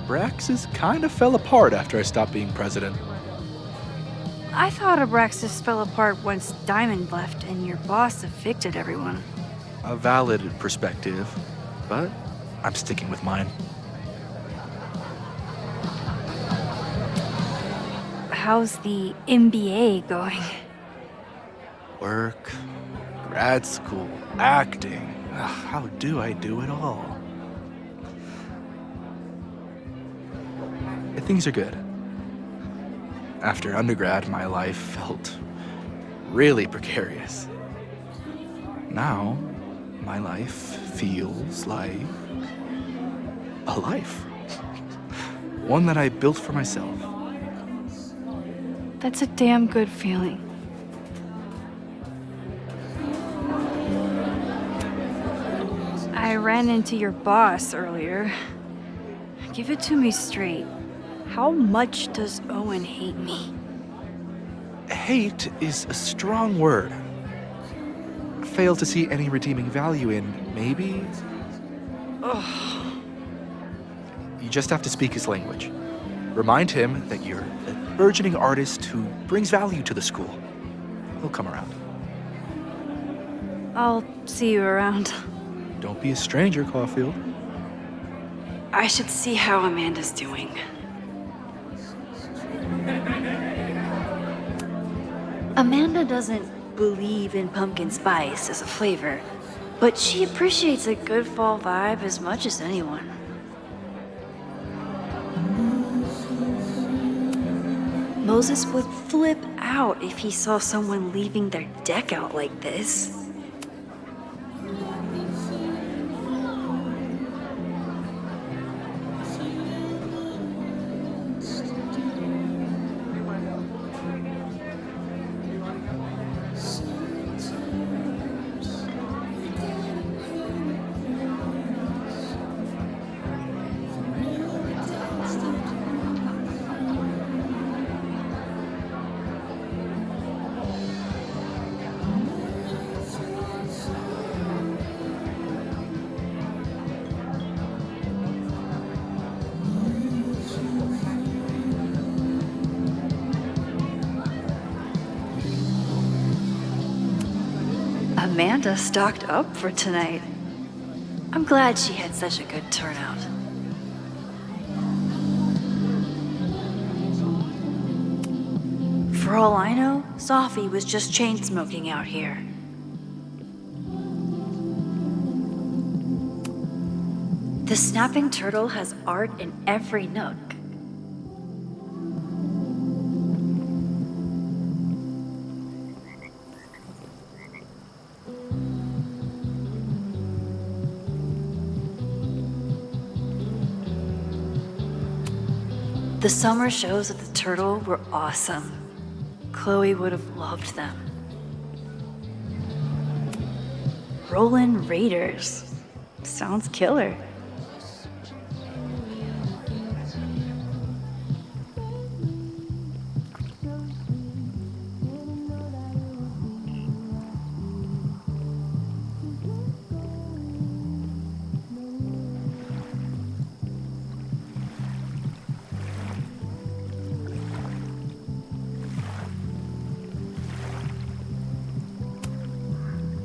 Abraxas kind of fell apart after I stopped being president. I thought Abraxas fell apart once Diamond left and your boss evicted everyone. A valid perspective, but I'm sticking with mine. How's the MBA going? Work, grad school, acting. Ugh, how do I do it all? Things are good. After undergrad, my life felt really precarious. Now, my life feels like a life. One that I built for myself. That's a damn good feeling. I ran into your boss earlier. Give it to me straight. How much does Owen hate me? Hate is a strong word. Fail to see any redeeming value in, maybe? Ugh. You just have to speak his language. Remind him that you're a burgeoning artist who brings value to the school. He'll come around. I'll see you around. Don't be a stranger, Caulfield. I should see how Amanda's doing. Amanda doesn't believe in pumpkin spice as a flavor, but she appreciates a good fall vibe as much as anyone. Moses would flip out if he saw someone leaving their deck out like this. Amanda stocked up for tonight. I'm glad she had such a good turnout. For all I know, Sophie was just chain smoking out here. The snapping turtle has art in every nook. The summer shows at the Turtle were awesome. Chloe would have loved them. Rollin' Raiders. Sounds killer.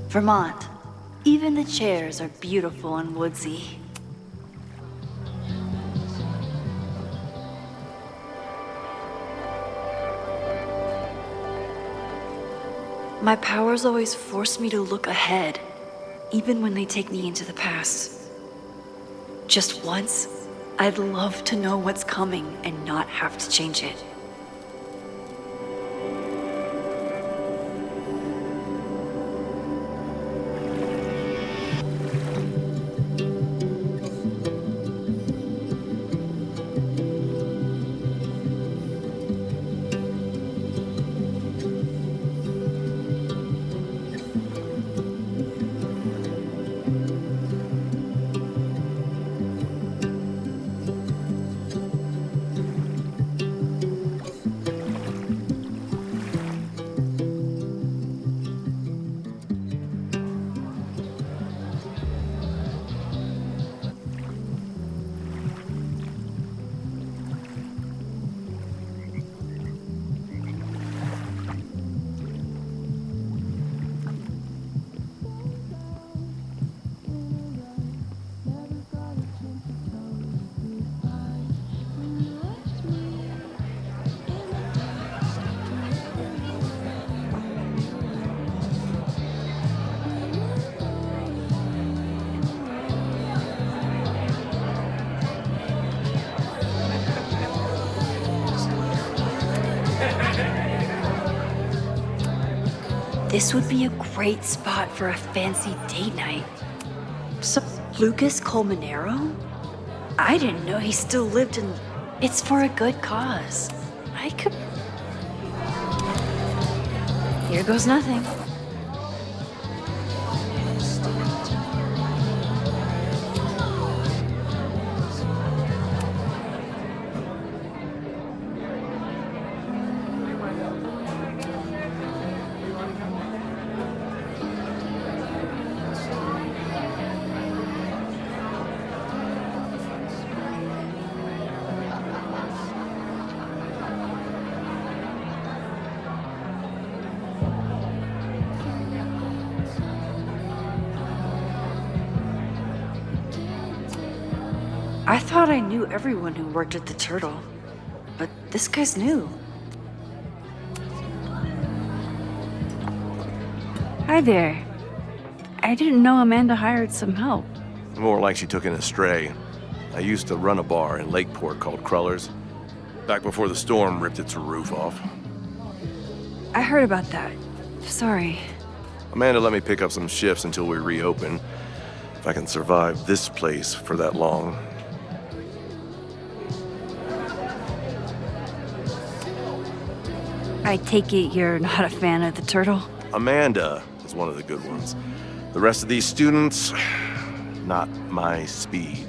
Vermont. Even the chairs are beautiful and woodsy. My powers always force me to look ahead, even when they take me into the past. Just once, I'd love to know what's coming and not have to change it. This would be a great spot for a fancy date night. So, Lucas Colmenero? I didn't know he still lived in... It's for a good cause. I could... Here goes nothing. I thought I knew everyone who worked at the Turtle, but this guy's new. Hi there. I didn't know Amanda hired some help. More like she took in a stray. I used to run a bar in Lakeport called Crullers, back before the storm ripped its roof off. I heard about that. Sorry. Amanda let me pick up some shifts until we reopen. If I can survive this place for that long. I take it you're not a fan of the Turtle? Amanda is one of the good ones. The rest of these students, not my speed.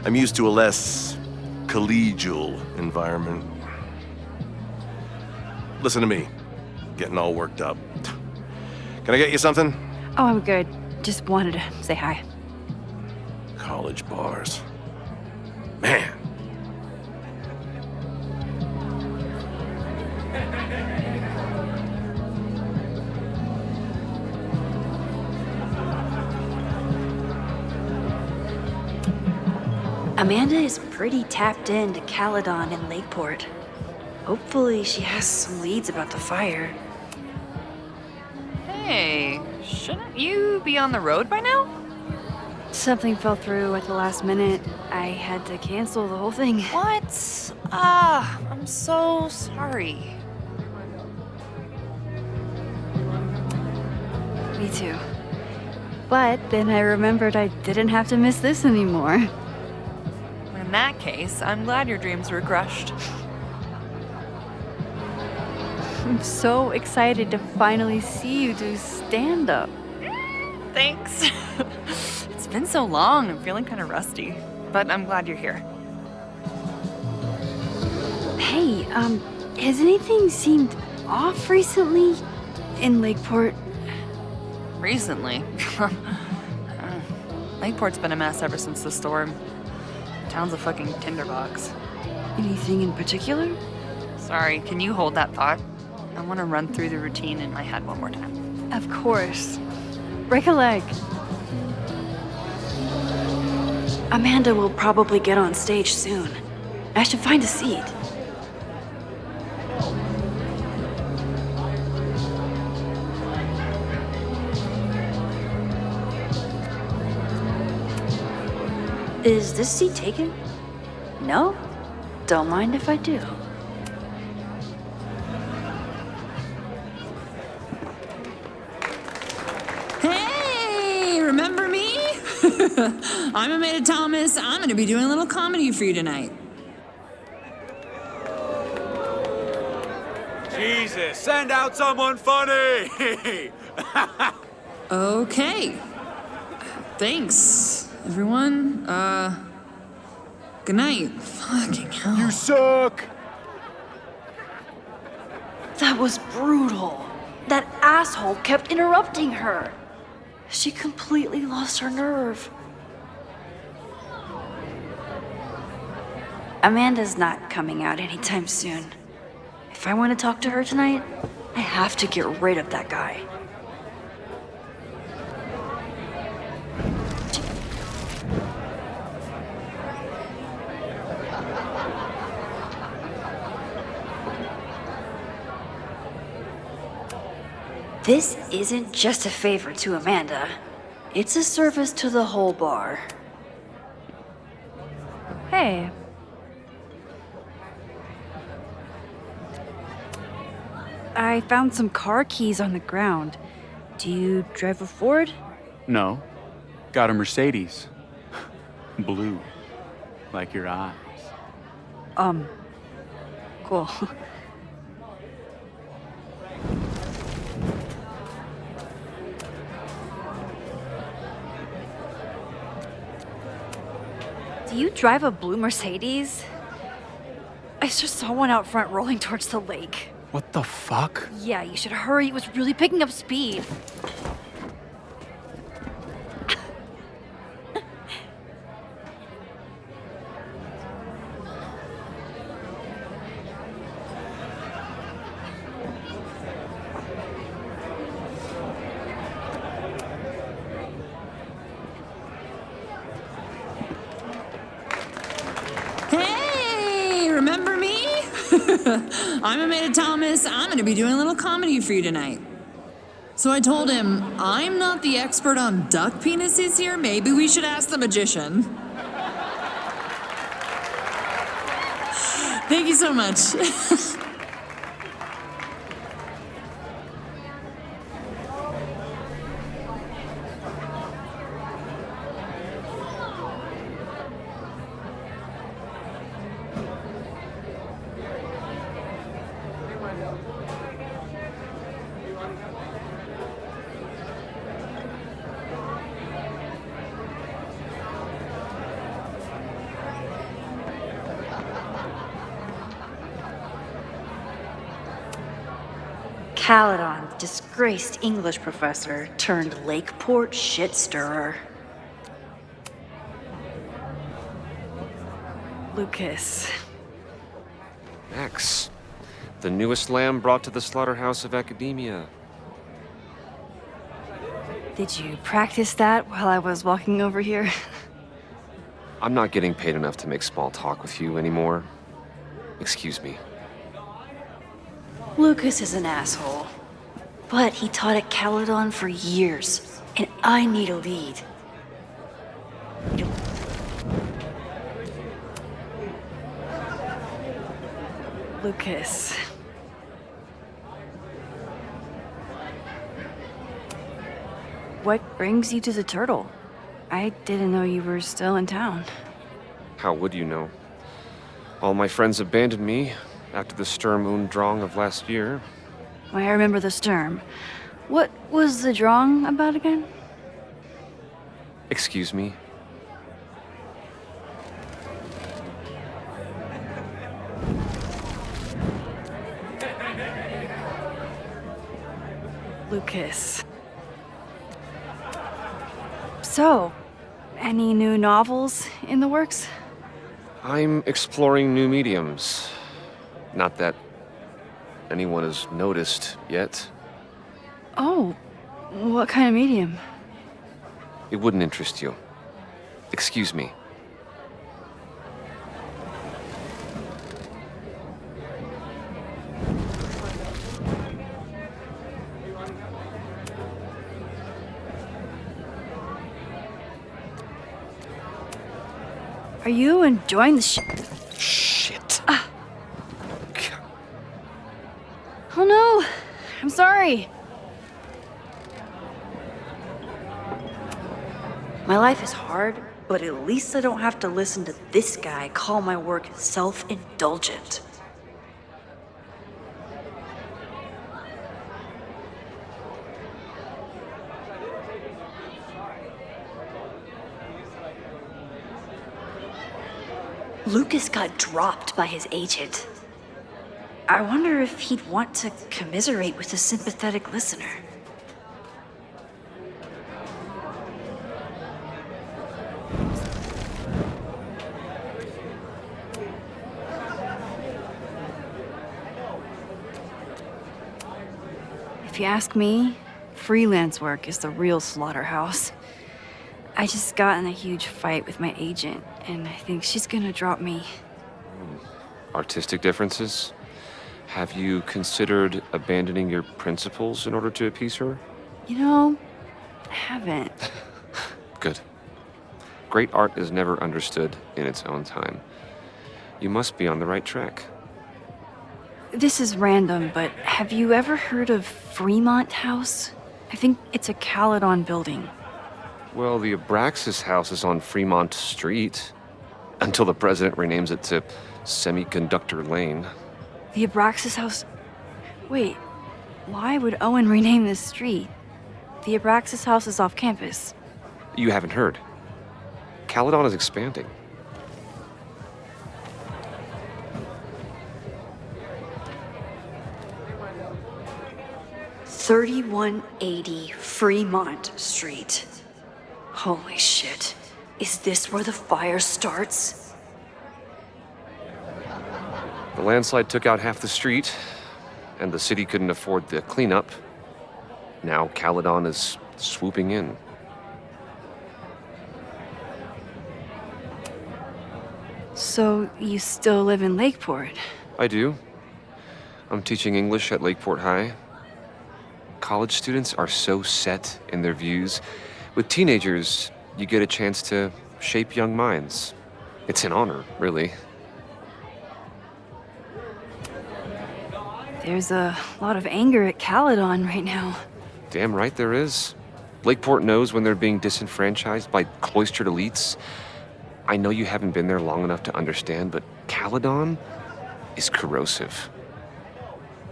I'm used to a less collegial environment. Listen to me, getting all worked up. Can I get you something? Oh, I'm good. Just wanted to say hi. College bars. Man. Amanda is pretty tapped into Caledon and Lakeport. Hopefully she has some leads about the fire. Hey, shouldn't you be on the road by now? Something fell through at the last minute. I had to cancel the whole thing. What? I'm so sorry. Me too. But then I remembered I didn't have to miss this anymore. In that case, I'm glad your dreams were crushed. I'm so excited to finally see you do stand-up. Thanks. It's been so long, I'm feeling kind of rusty. But I'm glad you're here. Hey, has anything seemed off recently in Lakeport? Recently? Lakeport's been a mess ever since the storm. Town's a fucking tinderbox. Anything in particular? Sorry, can you hold that thought? I want to run through the routine in my head one more time. Of course. Break a leg. Amanda will probably get on stage soon. I should find a seat. Is this seat taken? No? Don't mind if I do. Hey, remember me? I'm Amanda Thomas. I'm going to be doing a little comedy for you tonight. Jesus, send out someone funny! Okay. Thanks, everyone. Good night. Fucking hell. You suck! That was brutal. That asshole kept interrupting her. She completely lost her nerve. Amanda's not coming out anytime soon. If I want to talk to her tonight, I have to get rid of that guy. This isn't just a favor to Amanda. It's a service to the whole bar. Hey. I found some car keys on the ground. Do you drive a Ford? No. Got a Mercedes. Blue. Like your eyes. Cool. Do you drive a blue Mercedes? I just saw one out front rolling towards the lake. What the fuck? Yeah, you should hurry. It was really picking up speed. Hey, remember me? I'm Amanda Thomas. I'm going to be doing a little comedy for you tonight. So I told him, I'm not the expert on duck penises here. Maybe we should ask the magician. Thank you so much. Caledon, disgraced English professor turned Lakeport shit stirrer. Lucas. Max, the newest lamb brought to the slaughterhouse of academia. Did you practice that while I was walking over here? I'm not getting paid enough to make small talk with you anymore. Excuse me. Lucas is an asshole, but he taught at Caledon for years, and I need a lead. Lucas. What brings you to the Turtle? I didn't know you were still in town. How would you know? All my friends abandoned me after the Sturm und Drang of last year. I remember the Sturm. What was the Drang about again? Excuse me? Lucas. So, any new novels in the works? I'm exploring new mediums. Not that anyone has noticed yet. Oh, what kind of medium? It wouldn't interest you. Excuse me. Are you enjoying the Shit. Oh no! I'm sorry. My life is hard, but at least I don't have to listen to this guy call my work self-indulgent. Lucas got dropped by his agent. I wonder if he'd want to commiserate with a sympathetic listener. If you ask me, freelance work is the real slaughterhouse. I just got in a huge fight with my agent, and I think she's gonna drop me. Artistic differences? Have you considered abandoning your principles in order to appease her? You know, I haven't. Good. Great art is never understood in its own time. You must be on the right track. This is random, but have you ever heard of Fremont House? I think it's a Caledon building. Well, the Abraxas house is on Fremont Street. Until the president renames it to Semiconductor Lane. The Abraxas house. Wait, why would Owen rename this street? The Abraxas house is off campus. You haven't heard. Caledon is expanding. $3180 Fremont Street. Holy shit. Is this where the fire starts? The landslide took out half the street, and the city couldn't afford the cleanup. Now Caledon is swooping in. So you still live in Lakeport? I do. I'm teaching English at Lakeport High. College students are so set in their views. With teenagers, you get a chance to shape young minds. It's an honor, really. There's a lot of anger at Caledon right now. Damn right there is. Lakeport knows when they're being disenfranchised by cloistered elites. I know you haven't been there long enough to understand, but Caledon is corrosive.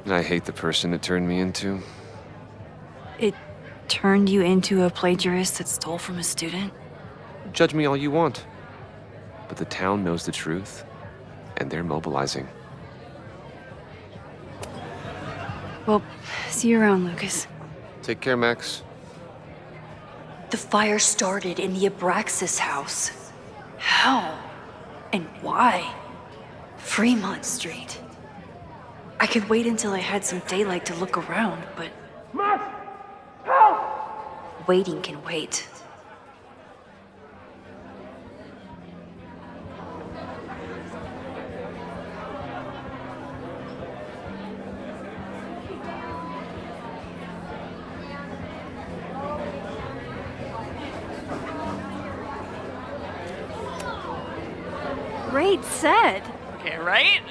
And I hate the person it turned me into. It turned you into a plagiarist that stole from a student? Judge me all you want. But the town knows the truth, and they're mobilizing. Well, see you around, Lucas. Take care, Max. The fire started in the Abraxas house. How? And why? Fremont Street. I could wait until I had some daylight to look around, but... Max! Help! Waiting can wait. Great set. Okay, right?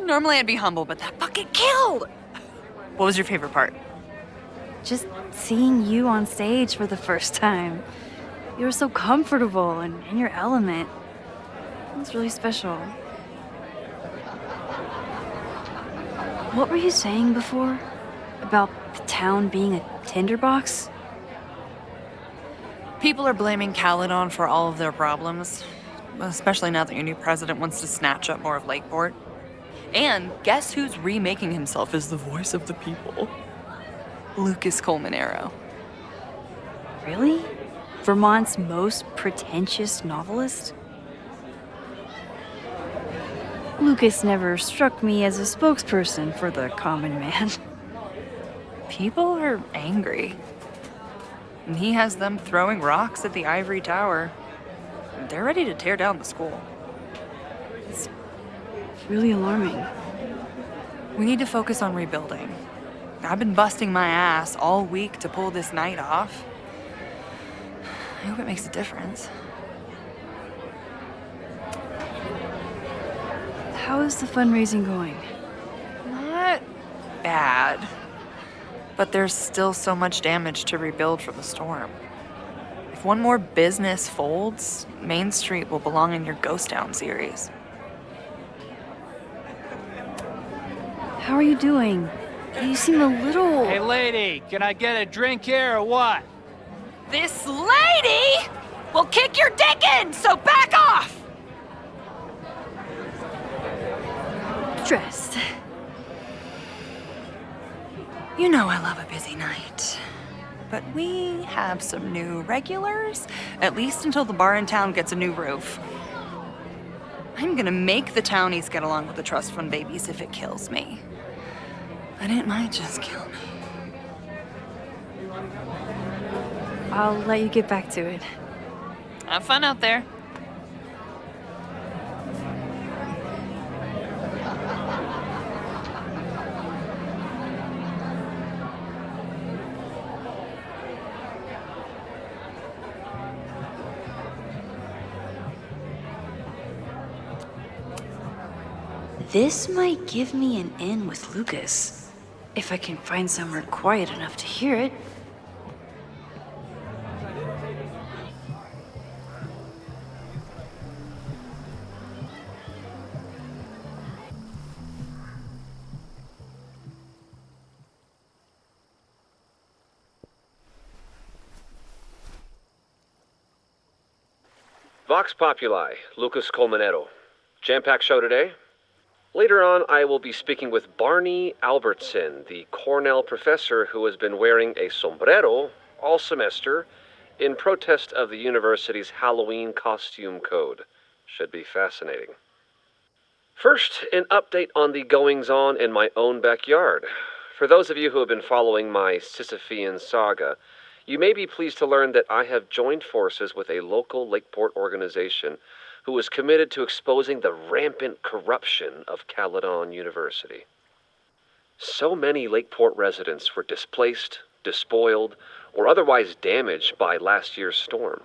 Normally I'd be humble, but that fucking killed! What was your favorite part? Just seeing you on stage for the first time. You were so comfortable and in your element. It was really special. What were you saying before? About the town being a tinderbox? People are blaming Caledon for all of their problems. Especially now that your new president wants to snatch up more of Lakeport. And guess who's remaking himself as the voice of the people? Lucas Colmenero. Really? Vermont's most pretentious novelist? Lucas never struck me as a spokesperson for the common man. People are angry. And he has them throwing rocks at the ivory tower. They're ready to tear down the school. It's really alarming. We need to focus on rebuilding. I've been busting my ass all week to pull this night off. I hope it makes a difference. How is the fundraising going? Not bad. But there's still so much damage to rebuild from the storm. If one more business folds, Main Street will belong in your Ghost Town series. How are you doing? You seem a little... Hey, lady, can I get a drink here or what? This lady will kick your dick in, so back off! Dressed. You know I love a busy night. But we have some new regulars, at least until the bar in town gets a new roof. I'm gonna make the townies get along with the trust fund babies if it kills me. But it might just kill me. I'll let you get back to it. Have fun out there. This might give me an in with Lucas, if I can find somewhere quiet enough to hear it. Vox Populi, Lucas Colmenero. Jam-packed show today. Later on, I will be speaking with Barney Albertson, the Cornell professor who has been wearing a sombrero all semester in protest of the university's Halloween costume code. Should be fascinating. First, an update on the goings-on in my own backyard. For those of you who have been following my Sisyphean saga, you may be pleased to learn that I have joined forces with a local Lakeport organization who is committed to exposing the rampant corruption of Caledon University. So many Lakeport residents were displaced, despoiled, or otherwise damaged by last year's storm,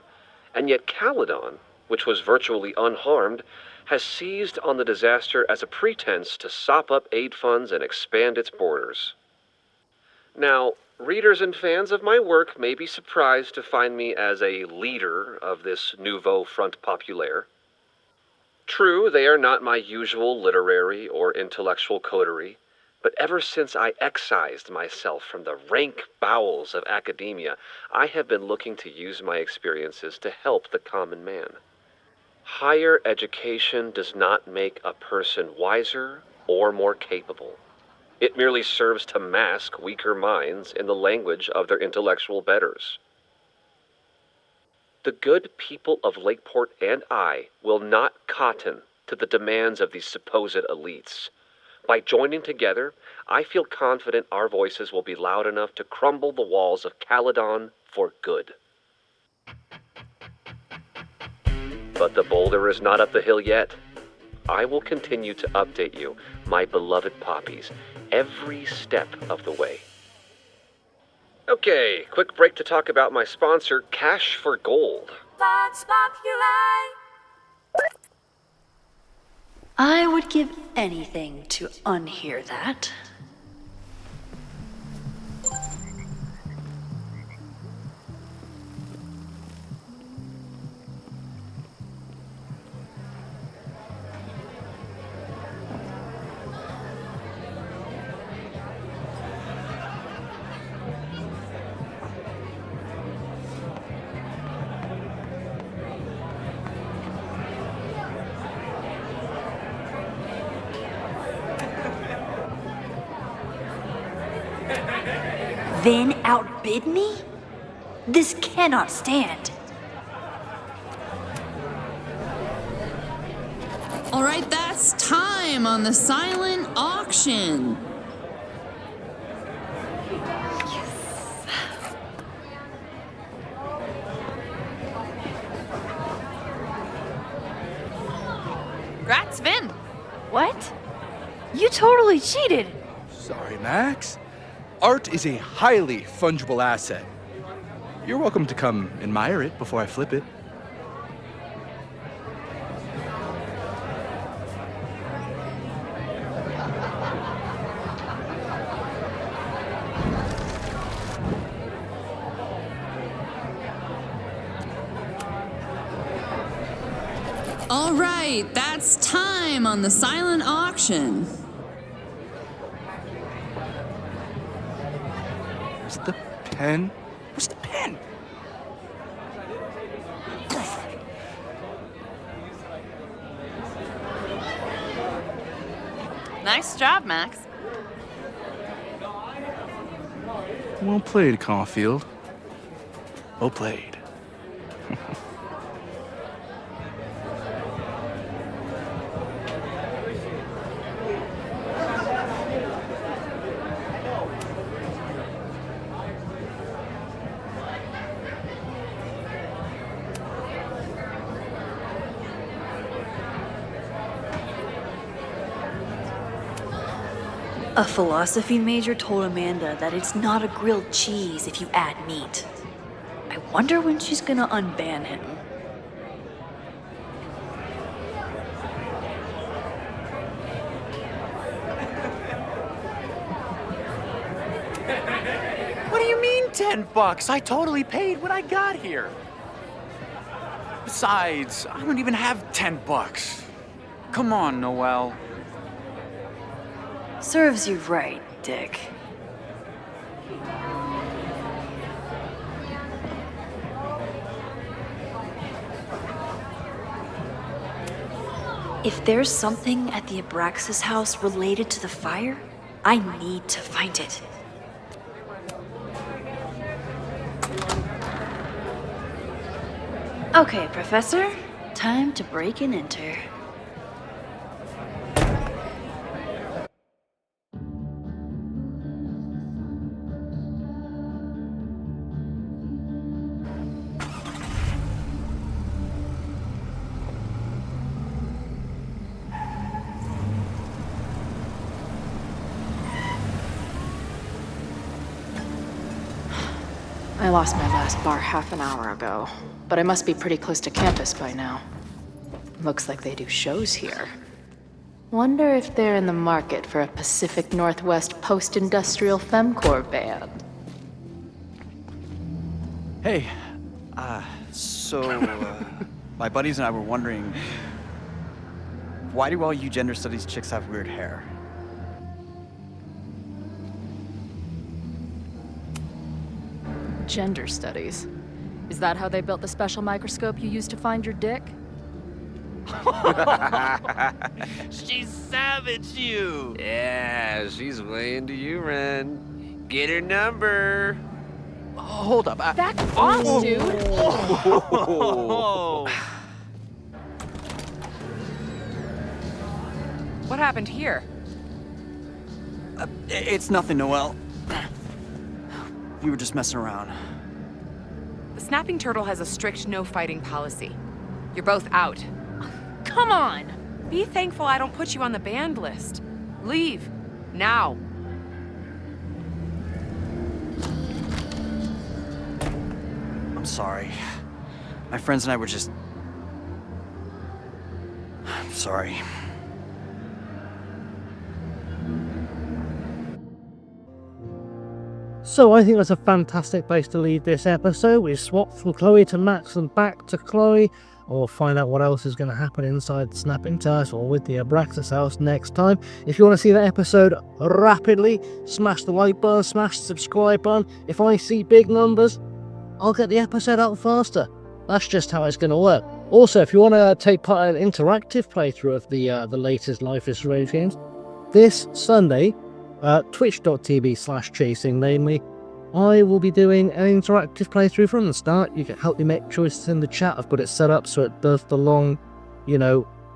and yet Caledon, which was virtually unharmed, has seized on the disaster as a pretense to sop up aid funds and expand its borders. Now, readers and fans of my work may be surprised to find me as a leader of this nouveau front populaire. True, they are not my usual literary or intellectual coterie, but ever since I excised myself from the rank bowels of academia, I have been looking to use my experiences to help the common man. Higher education does not make a person wiser or more capable. It merely serves to mask weaker minds in the language of their intellectual betters. The good people of Lakeport and I will not cotton to the demands of these supposed elites. By joining together, I feel confident our voices will be loud enough to crumble the walls of Caledon for good. But the boulder is not up the hill yet. I will continue to update you, my beloved poppies, every step of the way. Okay, quick break to talk about my sponsor, Cash for Gold. Vox Populi. I would give anything to unhear that. Then outbid me? This cannot stand. All right, that's time on the silent auction. Grats, Vin. What? You totally cheated. Sorry, Max. Art is a highly fungible asset. You're welcome to come admire it before I flip it. All right, that's time on the silent auction. Where's the pen? Where's the pen? Nice job, Max. Well played, Caulfield. Well played. A philosophy major told Amanda that it's not a grilled cheese if you add meat. I wonder when she's gonna unban him. What do you mean $10? I totally paid when I got here. Besides, I don't even have $10. Come on, Noelle. Serves you right, Dick. If there's something at the Abraxas house related to the fire, I need to find it. Okay, Professor. Time to break and enter. I lost my last bar half an hour ago, but I must be pretty close to campus by now. Looks like they do shows here. Wonder if they're in the market for a Pacific Northwest post-industrial femcore band. Hey, my buddies and I were wondering, why do all you gender studies chicks have weird hair? Gender studies. Is that how they built the special microscope you used to find your dick? She savaged you! Yeah, she's way into you, Ren. Get her number. Hold up. Back off, dude! What happened here? It's nothing, Noelle. We were just messing around. The Snapping Turtle has a strict no fighting policy. You're both out. Come on! Be thankful I don't put you on the banned list. Leave. Now. I'm sorry. My friends and I were just... I'm sorry. So I think that's a fantastic place to leave this episode. We swapped from Chloe to Max and back to Chloe. Or find out what else is going to happen inside Snapping Turtle or with the Abraxas house next time. If you want to see that episode rapidly, smash the like button, smash the subscribe button. If I see big numbers, I'll get the episode out faster. That's just how it's going to work. Also, if you want to take part in an interactive playthrough of the latest Life is Strange games, this Sunday, twitch.tv/chasinglamely, I will be doing an interactive playthrough from the start. You can help me make choices in the chat. I've got it set up so it does the long,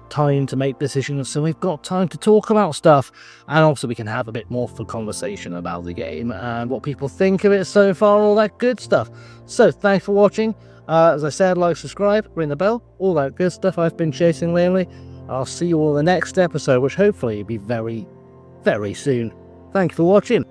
time to make decisions, so we've got time to talk about stuff. And also we can have a bit more for conversation about the game and what people think of it so far and all that good stuff. So thanks for watching. As I said, like, subscribe, ring the bell, all that good stuff. I've been Chasing Lamely. I'll see you all in the next episode, which hopefully will be very, very soon. Thank you for watching.